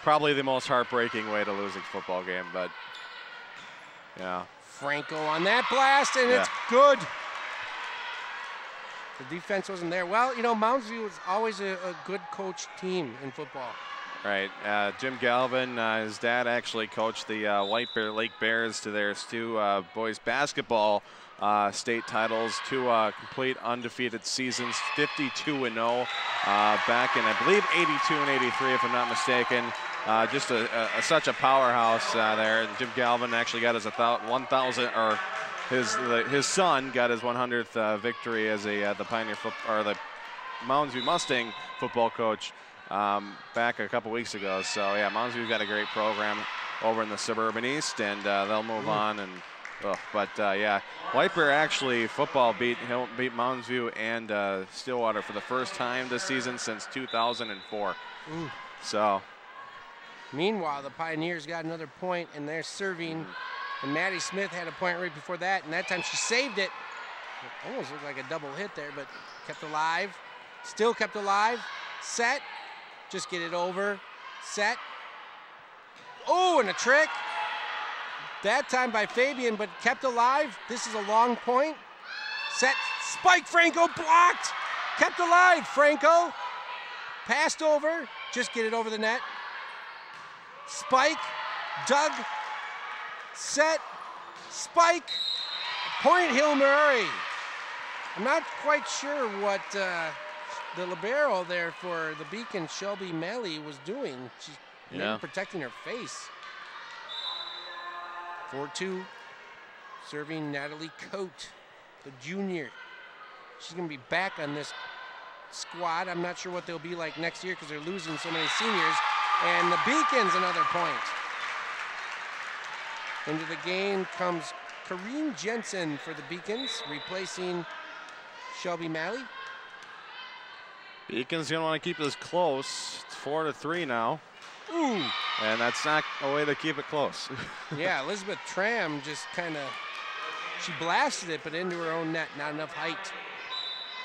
probably the most heartbreaking way to lose a football game, but yeah. Franco on that blast, and it's good. The defense wasn't there. Well, Mounds View is always a good coached team in football. Right. Jim Galvin, his dad actually coached the White Bear Lake Bears to their 2 boys basketball state titles, 2 complete undefeated seasons, 52-0 back in, I believe, 82 and 83, if I'm not mistaken. Just such a powerhouse there. And Jim Galvin actually got his 1,000, or his son got his 100th victory as the Pioneer or the Mounds View Mustang football coach back a couple weeks ago. So yeah, Mounds View's got a great program over in the Suburban East, and they'll move on. And yeah, White Bear actually football beat Mounds View and Stillwater for the first time this season since 2004. So. Meanwhile, the Pioneers got another point, and they're serving. And Maddie Smith had a point right before that, and that time she saved it. It almost looked like a double hit there, but kept alive. Still kept alive. Set. Just get it over. Set. Oh, and a trick. That time by Fabian, but kept alive. This is a long point. Set. Spike. Franco blocked. Kept alive. Franco. Passed over. Just get it over the net. Spike, Doug, set, spike, point Hill Murray. I'm not quite sure what the libero there for the Beacon, Shelby Malley, was doing. She's maybe protecting her face. 4-2, serving Natalie Coate, the junior. She's going to be back on this squad. I'm not sure what they'll be like next year because they're losing so many seniors. And the Beacons another point. Into the game comes Kareem Jensen for the Beacons, replacing Shelby Malley. Beacons gonna want to keep this close. It's 4-3 now. Ooh. And that's not a way to keep it close. Yeah, Elizabeth Tram just kind of, she blasted it, but into her own net, not enough height.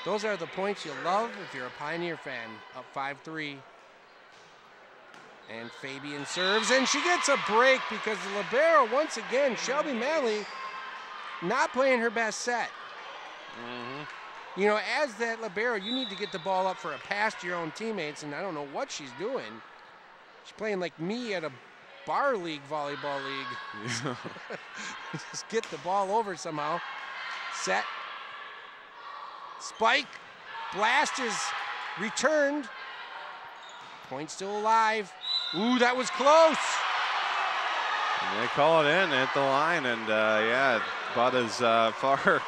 Those are the points you love if you're a Pioneer fan. Up 5-3. And Fabian serves, and she gets a break because the libero, once again, Shelby Manley, not playing her best set. You know, as that libero, you need to get the ball up for a pass to your own teammates, and I don't know what she's doing. She's playing like me at a bar league volleyball league. Just get the ball over somehow. Set. Spike. Blast is returned. Point still alive. Ooh, that was close. And they call it in at the line, and yeah, about as far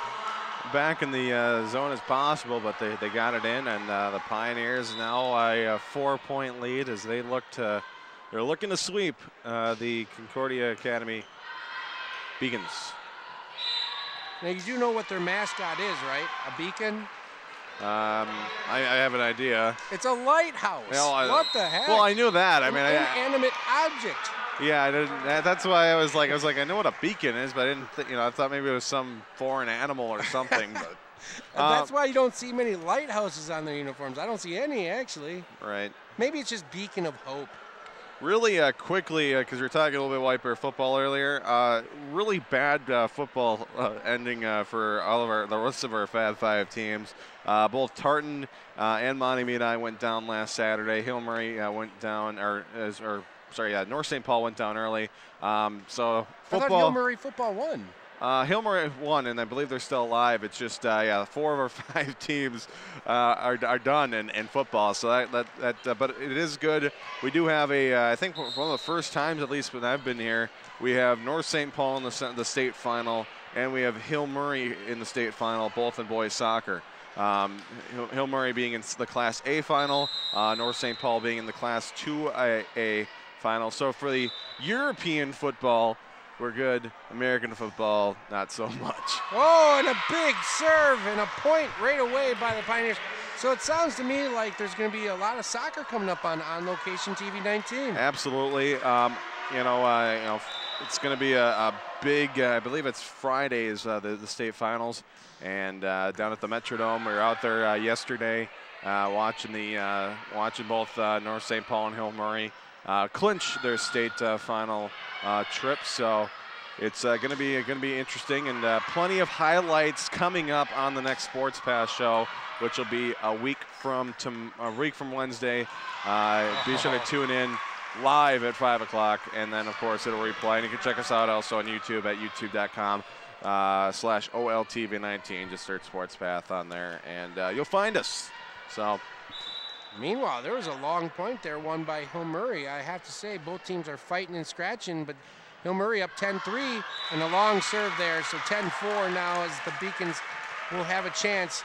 back in the zone as possible, but they got it in, and the Pioneers now a 4-point lead as they're looking to sweep the Concordia Academy Beacons. Now you do know what their mascot is, right? A beacon? I have an idea. It's a lighthouse. Well, what the heck? Well, I knew that. I mean, inanimate object. Yeah, I didn't. That's why I was like, I know what a beacon is, but I didn't. I thought maybe it was some foreign animal or something. But that's why you don't see many lighthouses on their uniforms. I don't see any actually. Right. Maybe it's just beacon of hope. Really quickly, because we were talking a little bit White Bear football earlier. Really bad football ending for all of the rest of our Fab 5 teams. Both Tartan and Montemita went down last Saturday. Hill Murray went down, North St. Paul went down early. So football. I thought Hill Murray football won. Hill Murray won, and I believe they're still alive. It's just 4 of our 5 teams are done in football. So but it is good. We do have I think one of the first times, at least when I've been here, we have North St. Paul in the state final, and we have Hill Murray in the state final, both in boys soccer. Hill Murray being in the Class A final, North St. Paul being in the Class 2A final. So for the European football, we're good. American football, not so much. Oh, and a big serve and a point right away by the Pioneers. So it sounds to me like there's going to be a lot of soccer coming up on Location TV 19. Absolutely. It's going to be a big. I believe it's Fridays, the state finals, and down at the Metrodome. We were out there yesterday watching both North St. Paul and Hill Murray clinch their state final trip. So it's going to be interesting, and plenty of highlights coming up on the next Sports Pass show, which will be a week from Wednesday. Be sure to tune in live at 5 o'clock, and then of course it'll replay. And you can check us out also on YouTube at youtube.com/OLTV19. Just search Sports Path on there, and you'll find us. So. Meanwhile, there was a long point there won by Hill Murray. I have to say, both teams are fighting and scratching, but Hill Murray up 10-3 and a long serve there. So 10-4 now as the Beacons will have a chance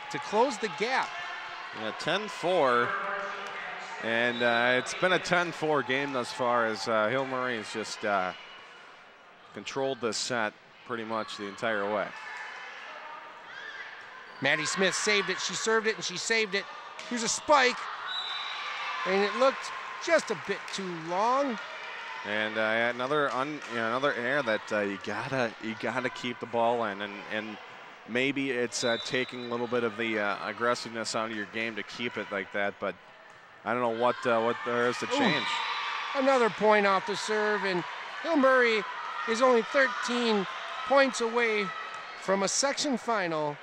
to close the gap. Yeah, 10-4. And it's been a 10-4 game thus far as Hill Murray has just controlled this set pretty much the entire way. Maddie Smith saved it. She served it and she saved it. Here's a spike, and it looked just a bit too long. And another air that you gotta keep the ball in, and maybe it's taking a little bit of the aggressiveness out of your game to keep it like that. But I don't know what there is to change. Ooh, another point off the serve, and Hill Murray is only 13 points away from a section final.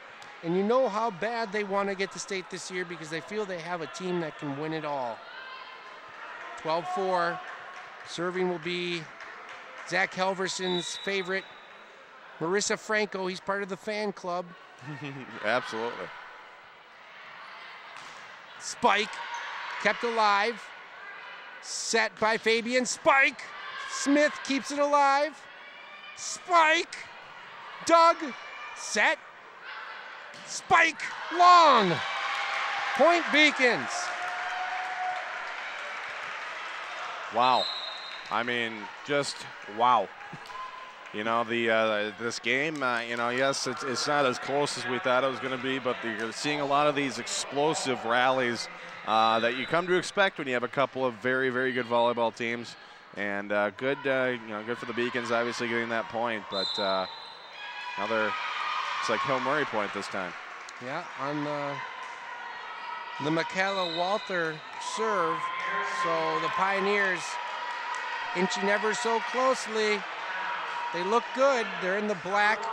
And you know how bad they want to get to state this year because they feel they have a team that can win it all. 12-4. Serving will be Zach Helverson's favorite, Marissa Franco. He's part of the fan club. Absolutely. Spike kept alive. Set by Fabian. Spike. Smith keeps it alive. Spike. Doug. Set. Spike, long, point Beacons. Wow, I mean, just wow. This game, yes, it's not as close as we thought it was going to be, but you're seeing a lot of these explosive rallies that you come to expect when you have a couple of very, very good volleyball teams, and good for the Beacons, obviously getting that point, but another. It's like Hill Murray point this time. Yeah, on the Michaela Walther serve. So the Pioneers inching ever so closely. They look good. They're in the black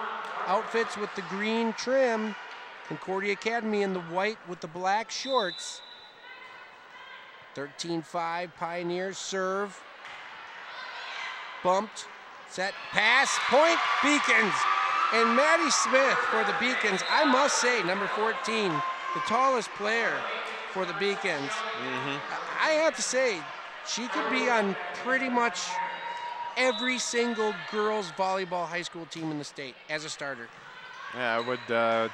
outfits with the green trim. Concordia Academy in the white with the black shorts. 13-5 Pioneers serve. Bumped, set, pass, point, Beacons. And Maddie Smith for the Beacons, I must say, number 14, the tallest player for the Beacons. I have to say, she could be on pretty much every single girls volleyball high school team in the state as a starter. Yeah, I would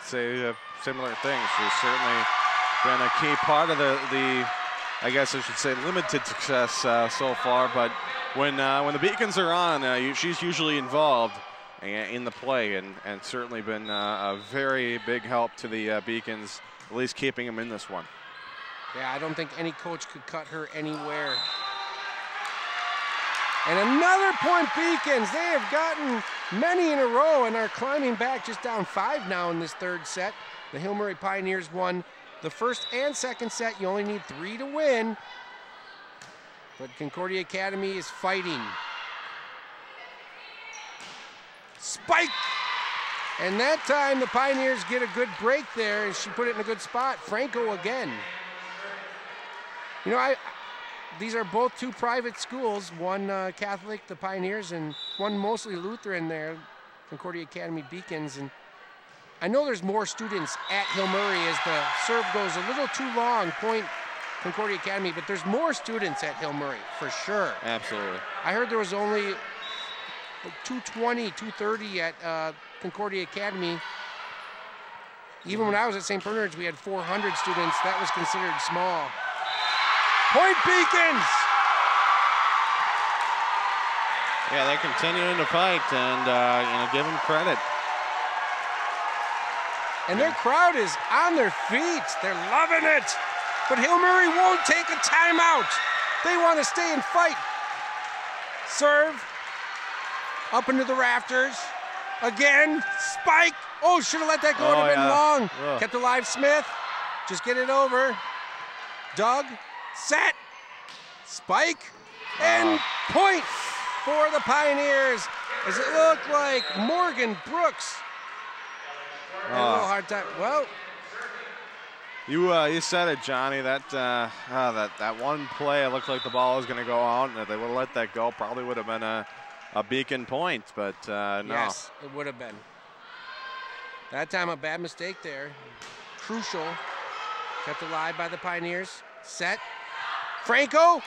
say similar things. She's certainly been a key part of the I guess I should say, limited success so far. But when the Beacons are on, she's usually involved in the play, and certainly been a very big help to the Beacons, at least keeping them in this one. Yeah, I don't think any coach could cut her anywhere. And another point, Beacons. They have gotten many in a row and are climbing back, just down 5 now in this third set. The Hill Murray Pioneers won the first and second set. You only need 3 to win. But Concordia Academy is fighting. Spike! And that time the Pioneers get a good break there, and she put it in a good spot. Franco again. You know, these are both 2 private schools, one Catholic, the Pioneers, and one mostly Lutheran there, Concordia Academy Beacons. And I know there's more students at Hill Murray as the serve goes a little too long, point Concordia Academy, but there's more students at Hill Murray, for sure. Absolutely. I heard there was only 220, 230 at Concordia Academy. Even when I was at St. Bernard's, we had 400 students. That was considered small. Point Beacons! Yeah, they're continuing to fight, and give them credit. And their crowd is on their feet. They're loving it. But Hill Murray won't take a timeout. They want to stay and fight. Serve. Up into the rafters. Again. Spike. Oh, should have let that go. It would have been long. Ugh. Kept alive, Smith. Just get it over. Doug. Set. Spike. And point for the Pioneers. As it looked like Morgan Brooks had a little hard time. Well, you said it, Johnny. That one play, it looked like the ball was going to go out, and if they would have let that go, probably would have been a Beacon point, but no. Yes, it would have been. That time a bad mistake there. Crucial. Kept alive by the Pioneers. Set. Franco.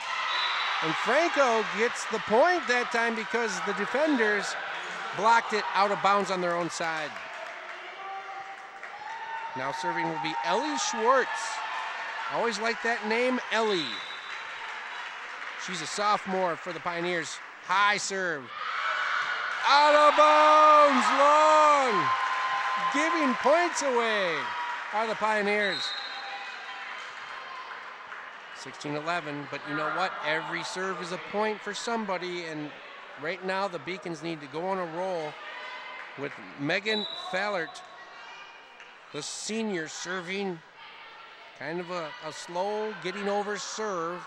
And Franco gets the point that time because the defenders blocked it out of bounds on their own side. Now serving will be Ellie Schwartz. Always like that name, Ellie. She's a sophomore for the Pioneers. High serve. Out of bounds, long. Giving points away are the Pioneers. 16-11, but you know what? Every serve is a point for somebody, and right now the Beacons need to go on a roll with Megan Fallert, the senior, serving kind of a slow getting over serve.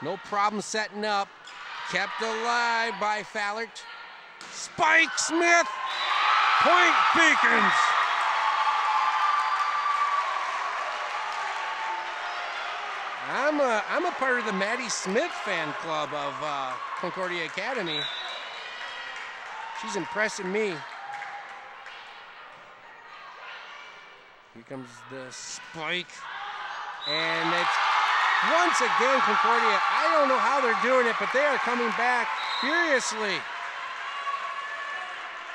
No problem setting up. Kept alive by Fallert. Spike Smith. Point Beacons. I'm a part of the Maddie Smith fan club of Concordia Academy. She's impressing me. Here comes the spike. And it's once again Concordia. I don't know how they're doing it, but they are coming back furiously.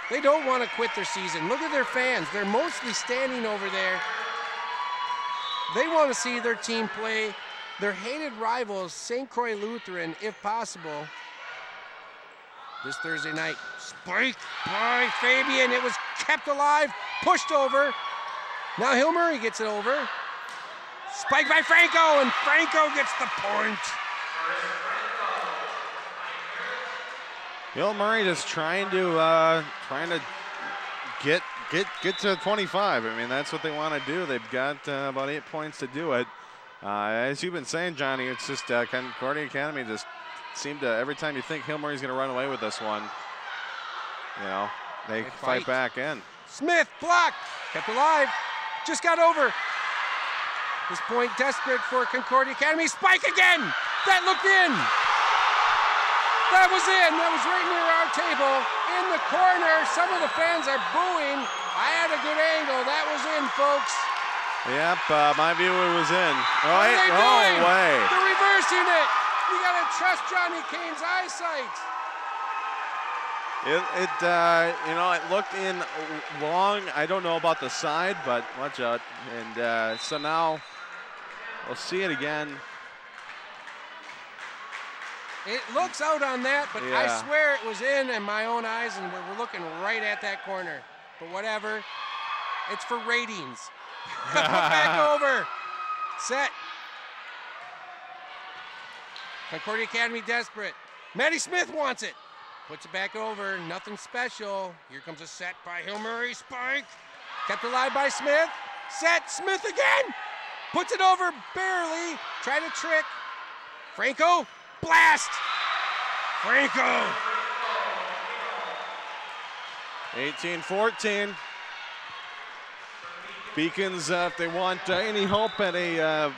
They don't want to quit their season. Look at their fans. They're mostly standing over there. They want to see their team play their hated rivals, St. Croix Lutheran, if possible, this Thursday night. Spike by Fabian. It was kept alive, pushed over. Now Hill Murray gets it over. Spike by Franco, and Franco gets the point. Hill Murray just trying to get get to 25. I mean, that's what they want to do. They've got about 8 points to do it. As you've been saying, Johnny, it's just Concordia Academy just seemed to, every time you think Hill Murray's going to run away with this one, you know, they fight back in. Smith blocked, kept alive, just got over. This point desperate for Concordia Academy. Spike again! That looked in! That was in! That was right near our table. In the corner, some of the fans are booing. I had a good angle. That was in, folks. Yep, my view it was in. What are they doing? No way. They're reversing it. You gotta trust Johnny Kane's eyesight. You know, it looked in long. I don't know about the side, but watch out. And so now we'll see it again. It looks out on that, but I swear it was in my own eyes, and we're looking right at that corner. But whatever, it's for ratings. Put back over. Set. Concordia Academy desperate. Maddie Smith wants it. Puts it back over. Nothing special. Here comes a set by Hill Murray. Spike. Kept alive by Smith. Set. Smith again. Puts it over barely. Try to trick. Franco. Blast. Franco. 18-14. Beacons, if they want any hope at a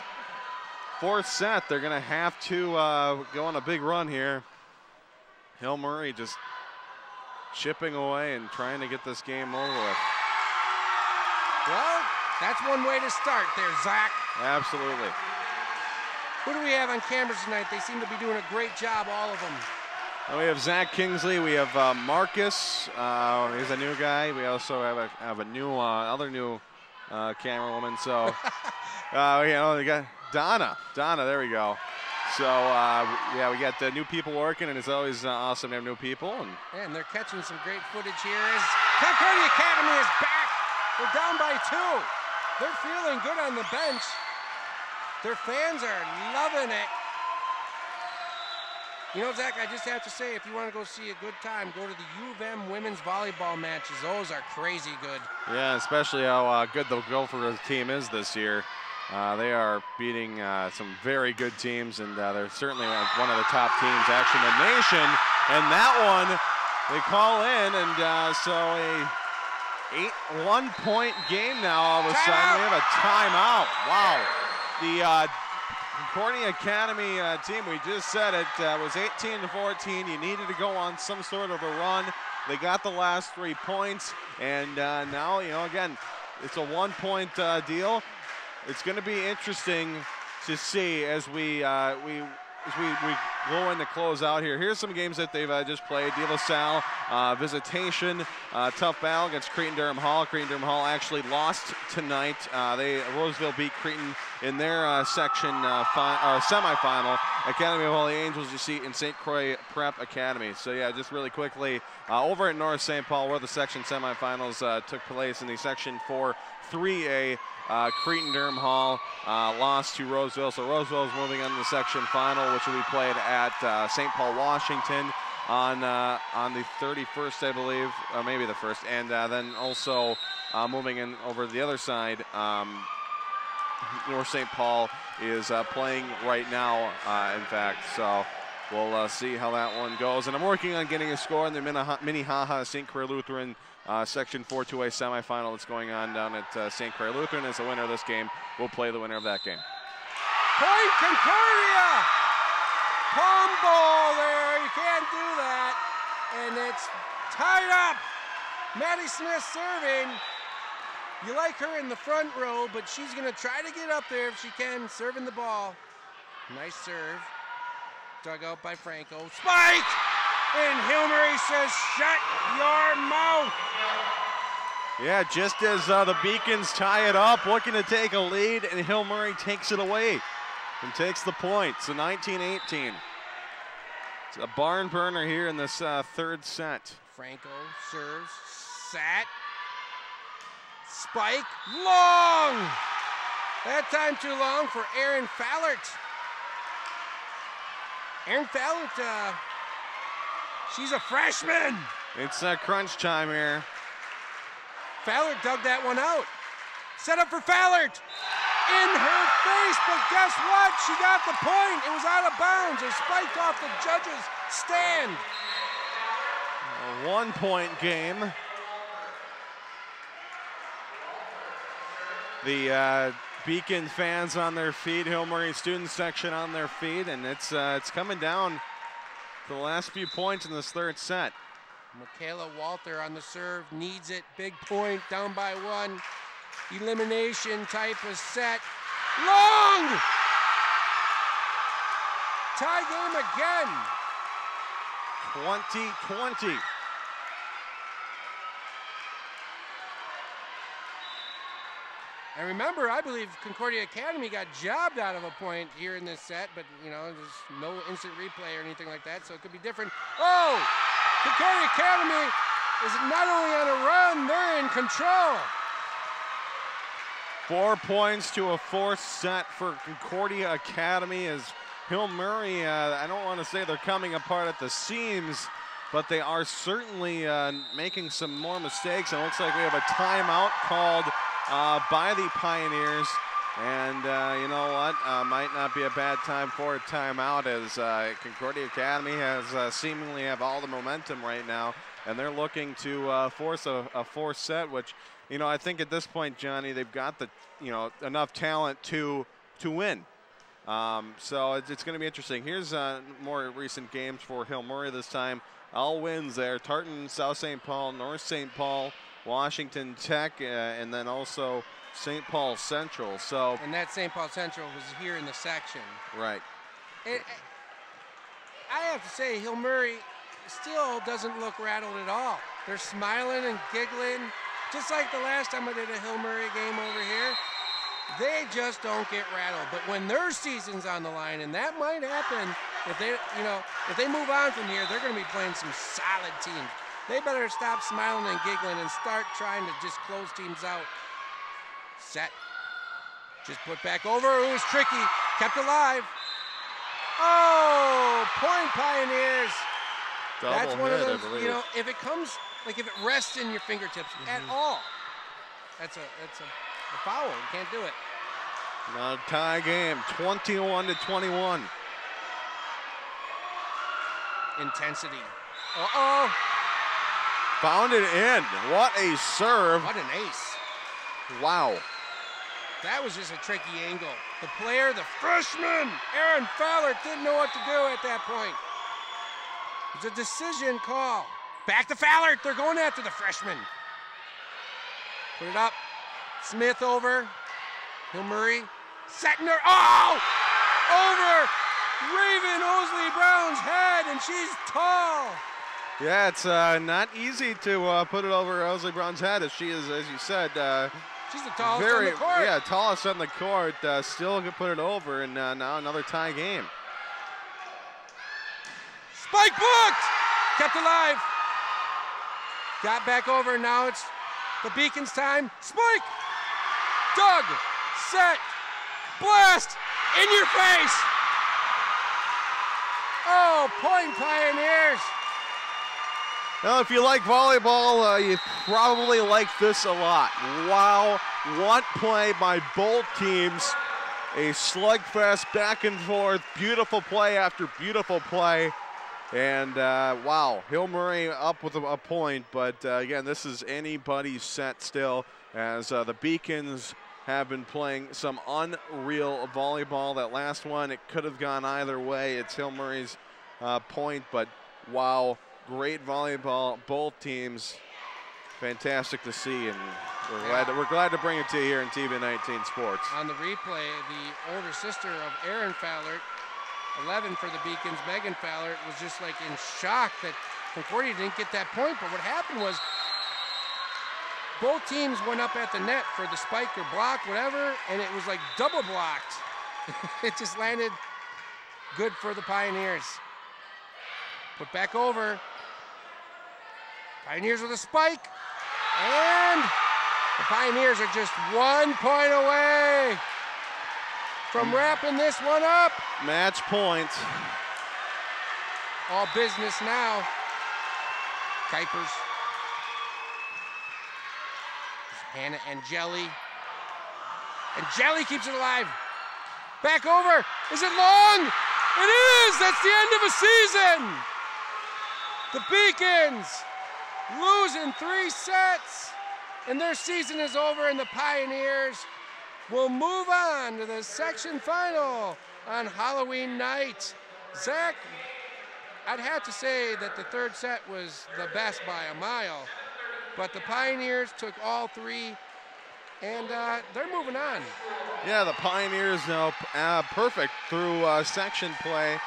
fourth set, they're going to have to go on a big run here. Hill Murray just chipping away and trying to get this game over with. Well, that's one way to start there, Zach. Absolutely. Who do we have on cameras tonight? They seem to be doing a great job, all of them. Well, we have Zach Kingsley. We have Marcus. He's a new guy. We also have a new other new camera woman. So you know, we got Donna. There we go. So yeah, we got new people working, and it's always awesome to have new people. And they're catching some great footage here as Concordia Academy is back. They're down by 2. They're feeling good on the bench. Their fans are loving it. You know, Zach, I just have to say, if you want to go see a good time, go to the U of M women's volleyball matches. Those are crazy good. Yeah, especially how good the Gophers team is this year. They are beating some very good teams, and they're certainly one of the top teams actually in the nation. And that one, they call in, and so a 1-point game now all of a sudden. We have a timeout. Wow. The Concordia Academy team, we just said it, was 18-14. You needed to go on some sort of a run. They got the last 3 points, and now, you know, again, it's a 1-point deal. It's going to be interesting to see as we go in to close out here. Here's some games that they've just played. De La Salle, visitation, tough battle against Cretin-Durham Hall. Cretin-Durham Hall actually lost tonight. Roseville beat Cretin in their section semifinal. Academy of Holy Angels, you see, in St. Croix Prep Academy. So yeah, just really quickly, over at North St. Paul, where the section semifinals took place in the Section 4 3A. Cretin-Durham Hall lost to Roseville, so Roseville is moving on to the section final, which will be played at St. Paul, Washington on the 31st, I believe, maybe the 1st, and then also moving in over to the other side. North St. Paul is playing right now, in fact, so we'll see how that one goes. And I'm working on getting a score in the Minnehaha St. Clair Lutheran Section 4 2A semifinal that's going on down at St. Clair Lutheran. As the winner of this game will play the winner of that game. Point Concordia! Palm ball there, you can't do that. And it's tied up. Maddie Smith serving. You like her in the front row, but she's gonna try to get up there if she can, serving the ball. Nice serve. Dug out by Franco. Spike! And Hill Murray says, shut your mouth. Yeah, just as the Beacons tie it up, looking to take a lead, and Hill Murray takes it away and takes the point. So 19-18. It's a barn burner here in this third set. Franco serves, sat. Spike, long. That time too long for Erin Fallert. Erin Fallert, she's a freshman. It's crunch time here. Fallert dug that one out. Set up for Fallert. In her face, but guess what? She got the point. It was out of bounds. It spiked off the judge's stand. A 1-point game. The Beacon fans on their feet, Hill Murray student section on their feet, and it's coming down to the last few points in this third set. Michaela Walter on the serve, needs it, big point, down by 1. Elimination type of set. Long! Tie game again. 20-20. And remember, I believe Concordia Academy got jobbed out of a point here in this set, but you know, there's no instant replay or anything like that, so it could be different. Oh! Concordia Academy is not only on a run, they're in control. 4 points to a 4th set for Concordia Academy as Hill Murray, I don't want to say they're coming apart at the seams, but they are certainly making some more mistakes. And it looks like we have a timeout called by the Pioneers. And you know what? Might not be a bad time for a timeout as Concordia Academy has seemingly have all the momentum right now. And they're looking to force a 4th set, which, you know, I think at this point, Johnny, they've got the, you know, enough talent to win. So it's going to be interesting. Here's more recent games for Hill Murray this time. All wins there. Tartan, South St. Paul, North St. Paul, Washington Tech, and then also St. Paul Central. So, and that St. Paul Central was here in the section. Right. I have to say, Hill Murray still doesn't look rattled at all. They're smiling and giggling, just like the last time I did a Hill Murray game over here. They just don't get rattled. But when their season's on the line, and that might happen if they, you know, if they move on from here, they're going to be playing some solid teams. They better stop smiling and giggling and start trying to just close teams out. Set. Just put back over. It was tricky. Kept alive. Oh, point Pioneers. That's one of those, you know, if it comes, like if it rests in your fingertips at all, that's a foul. You can't do it. Now tie game, 21-21. Intensity. Uh-oh. Found it in. What a serve. What an ace. Wow. That was just a tricky angle. The player, the freshman, Aaron Fowler, didn't know what to do at that point. It's a decision call. Back to Fowler. They're going after the freshman. Put it up. Smith over. Hill Murray. Setting her. Oh! Over Raven Osley Brown's head, and she's tall. Yeah, it's not easy to put it over Osley Brown's head, as she is, as you said, she's the tallest on the court. Yeah, tallest on the court. Still can put it over, and now another tie game. Spike blocked! Kept alive. Got back over, now it's the Beacon's time. Spike! Dug! Set! Blast! In your face! Oh, point Pioneers! Well, if you like volleyball, you probably like this a lot. Wow, what play by both teams. A slugfest back and forth, beautiful play after beautiful play. And wow, Hill Murray up with a point, but again, this is anybody's set still, as the Beacons have been playing some unreal volleyball. That last one, it could have gone either way. It's Hill Murray's point, but wow, great volleyball, both teams. Fantastic to see, and we're glad to bring it to you here in TV 19 Sports. On the replay, the older sister of Aaron Fowler, 11 for the Beacons, Megan Fowler, was just like in shock that Concordia didn't get that point. But what happened was both teams went up at the net for the spike or block, whatever, and it was like double blocked. It just landed good for the Pioneers. Put back over. Pioneers with a spike. And the Pioneers are just 1 point away from wrapping this one up. Match point. All business now. Kuipers. Hannah and Jelly. And Jelly keeps it alive. Back over. Is it long? It is! That's the end of a season! The Beacons lose in 3 sets, and their season is over, and the Pioneers will move on to the section final on Halloween night. Zach, I'd have to say that the 3rd set was the best by a mile, but the Pioneers took all 3, and they're moving on. Yeah, the Pioneers now perfect through section play.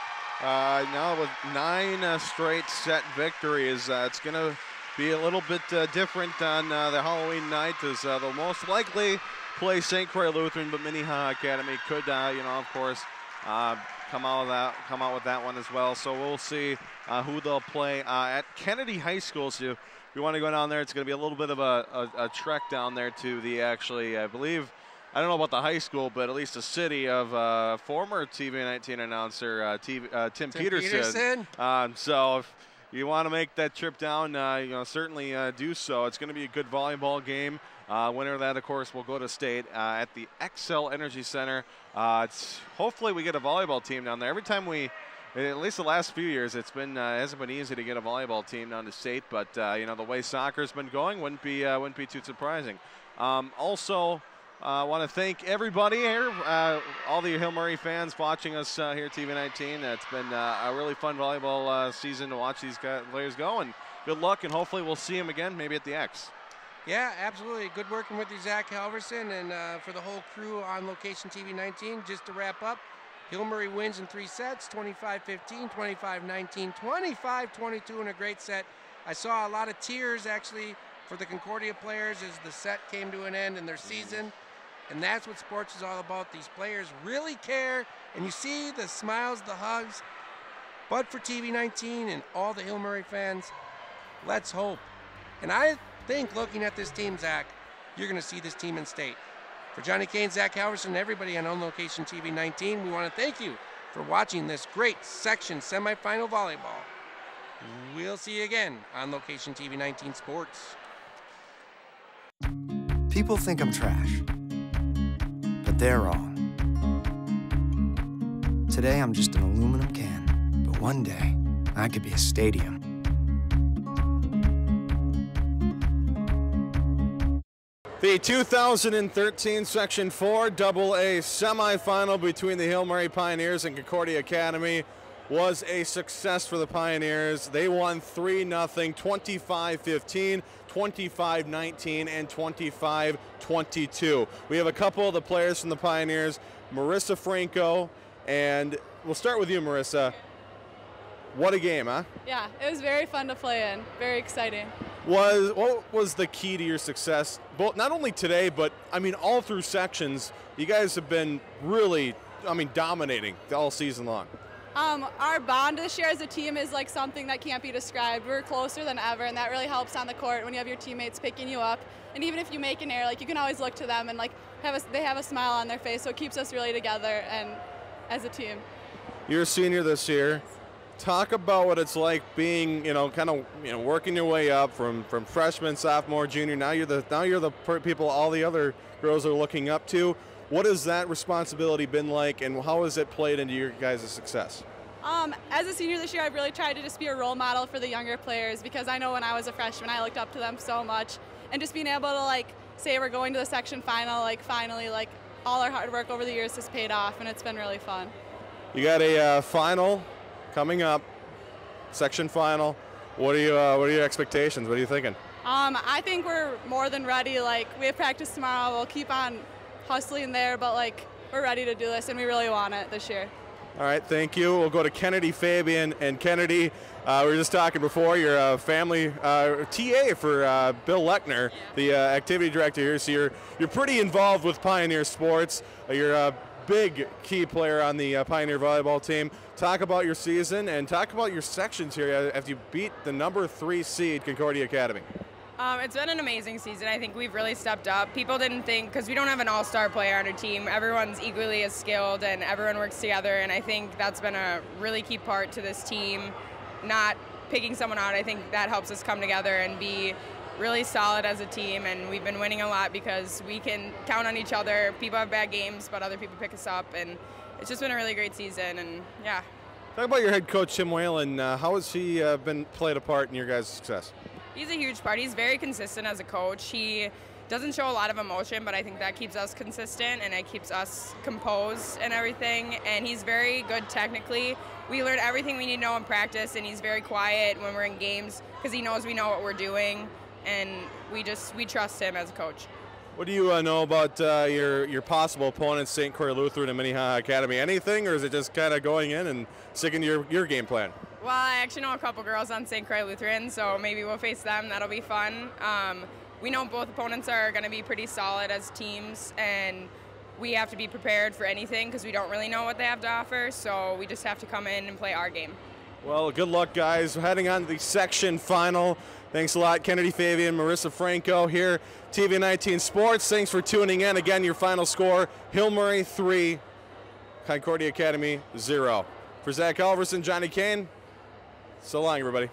Now with 9 straight set victories, it's going to be a little bit different on the Halloween night, as they'll most likely play St. Croix Lutheran, but Minnehaha Academy could, of course, come out with that one as well. So we'll see who they'll play at Kennedy High School. So if you want to go down there, it's going to be a little bit of a trek down there to the I believe, I don't know about the high school, but at least the city of former TV19 announcer Tim Peterson. So if you want to make that trip down, certainly do so. It's going to be a good volleyball game. Winner of that, of course, will go to state at the Xcel Energy Center. Hopefully we get a volleyball team down there. Every time at least the last few years, it hasn't been easy to get a volleyball team down to state. But the way soccer's been going, wouldn't be too surprising. Also, I want to thank everybody here, all the Hill Murray fans watching us here at TV19. It's been a really fun volleyball season to watch these players go, and good luck, and hopefully we'll see them again, maybe at the X. Yeah, absolutely. Good working with you, Zach Halverson, and for the whole crew on Location TV19. Just to wrap up, Hill Murray wins in 3 sets, 25-15, 25-19, 25-22 in a great set. I saw a lot of tears, actually, for the Concordia players as the set came to an end in their season. And that's what sports is all about. These players really care, and you see the smiles, the hugs. But for TV19 and all the Hill Murray fans, let's hope. And I think looking at this team, Zach, you're going to see this team in state. For Johnny Kane, Zach Halverson, and everybody on Location TV19, we want to thank you for watching this great section semifinal volleyball. We'll see you again on Location TV19 Sports. People think I'm trash, but they're wrong. Today I'm just an aluminum can, but one day I could be a stadium. The 2013 Section 4 AA semifinal between the Hill Murray Pioneers and Concordia Academy was a success for the Pioneers. They won 3-0, 25-15, 25-19, and 25-22. We have a couple of the players from the Pioneers, Marissa Franco, and we'll start with you, Marissa. What a game, huh? Yeah, it was very fun to play in. Very exciting. What was the key to your success? Both, not only today, but I mean all through sections. You guys have been really, dominating all season long. Our bond this year as a team is like something that can't be described. We're closer than ever, and that really helps on the court when you have your teammates picking you up. And even if you make an error, you can always look to them and they have a smile on their face, so it keeps us really together and as a team. You're a senior this year. Talk about what it's like being, working your way up from freshman, sophomore, junior. Now you're the people all the other girls are looking up to. What has that responsibility been like, and how has it played into your guys' success? As a senior this year, I've really tried to just be a role model for the younger players, because I know when I was a freshman, I looked up to them so much, and just being able to say we're going to the section final, finally, all our hard work over the years has paid off, and it's been really fun. You got a final coming up, section final. What are your expectations? What are you thinking? I think we're more than ready. We have practice tomorrow. We'll keep on hustling there, but we're ready to do this, and we really want it this year. All right, thank you. We'll go to Kennedy Fabian. And Kennedy, we were just talking before, you're a family TA for Bill Lechner, the activity director here, so you're pretty involved with Pioneer sports. You're a big key player on the Pioneer volleyball team. Talk about your season and talk about your sections here after you beat the number 3 seed Concordia Academy. It's been an amazing season. I think we've really stepped up. People didn't think, because we don't have an all-star player on our team, everyone's equally as skilled and everyone works together, and I think that's been a really key part to this team, not picking someone out. I think that helps us come together and be really solid as a team, and we've been winning a lot because we can count on each other. People have bad games, but other people pick us up, and it's just been a really great season, and yeah. Talk about your head coach, Tim Whalen. How has he played a part in your guys' success? He's a huge part. He's very consistent as a coach. He doesn't show a lot of emotion, but I think that keeps us consistent and it keeps us composed and everything. And he's very good technically. We learn everything we need to know in practice, and he's very quiet when we're in games because he knows we know what we're doing, and we trust him as a coach. What do you know about your possible opponents, St. Croix Lutheran and Minnehaha Academy? Anything, or is it just kind of going in and sticking to your game plan? Well, I actually know a couple girls on St. Croix Lutheran, so maybe we'll face them. That'll be fun. We know both opponents are going to be pretty solid as teams, and we have to be prepared for anything because we don't really know what they have to offer, so we just have to come in and play our game. Well, good luck, guys. We're heading on to the section final. Thanks a lot, Kennedy Fabian, Marissa Franco here, TV 19 Sports. Thanks for tuning in. Again, your final score, Hill Murray 3, Concordia Academy 0. For Zach Alverson, Johnny Kane, so long, everybody.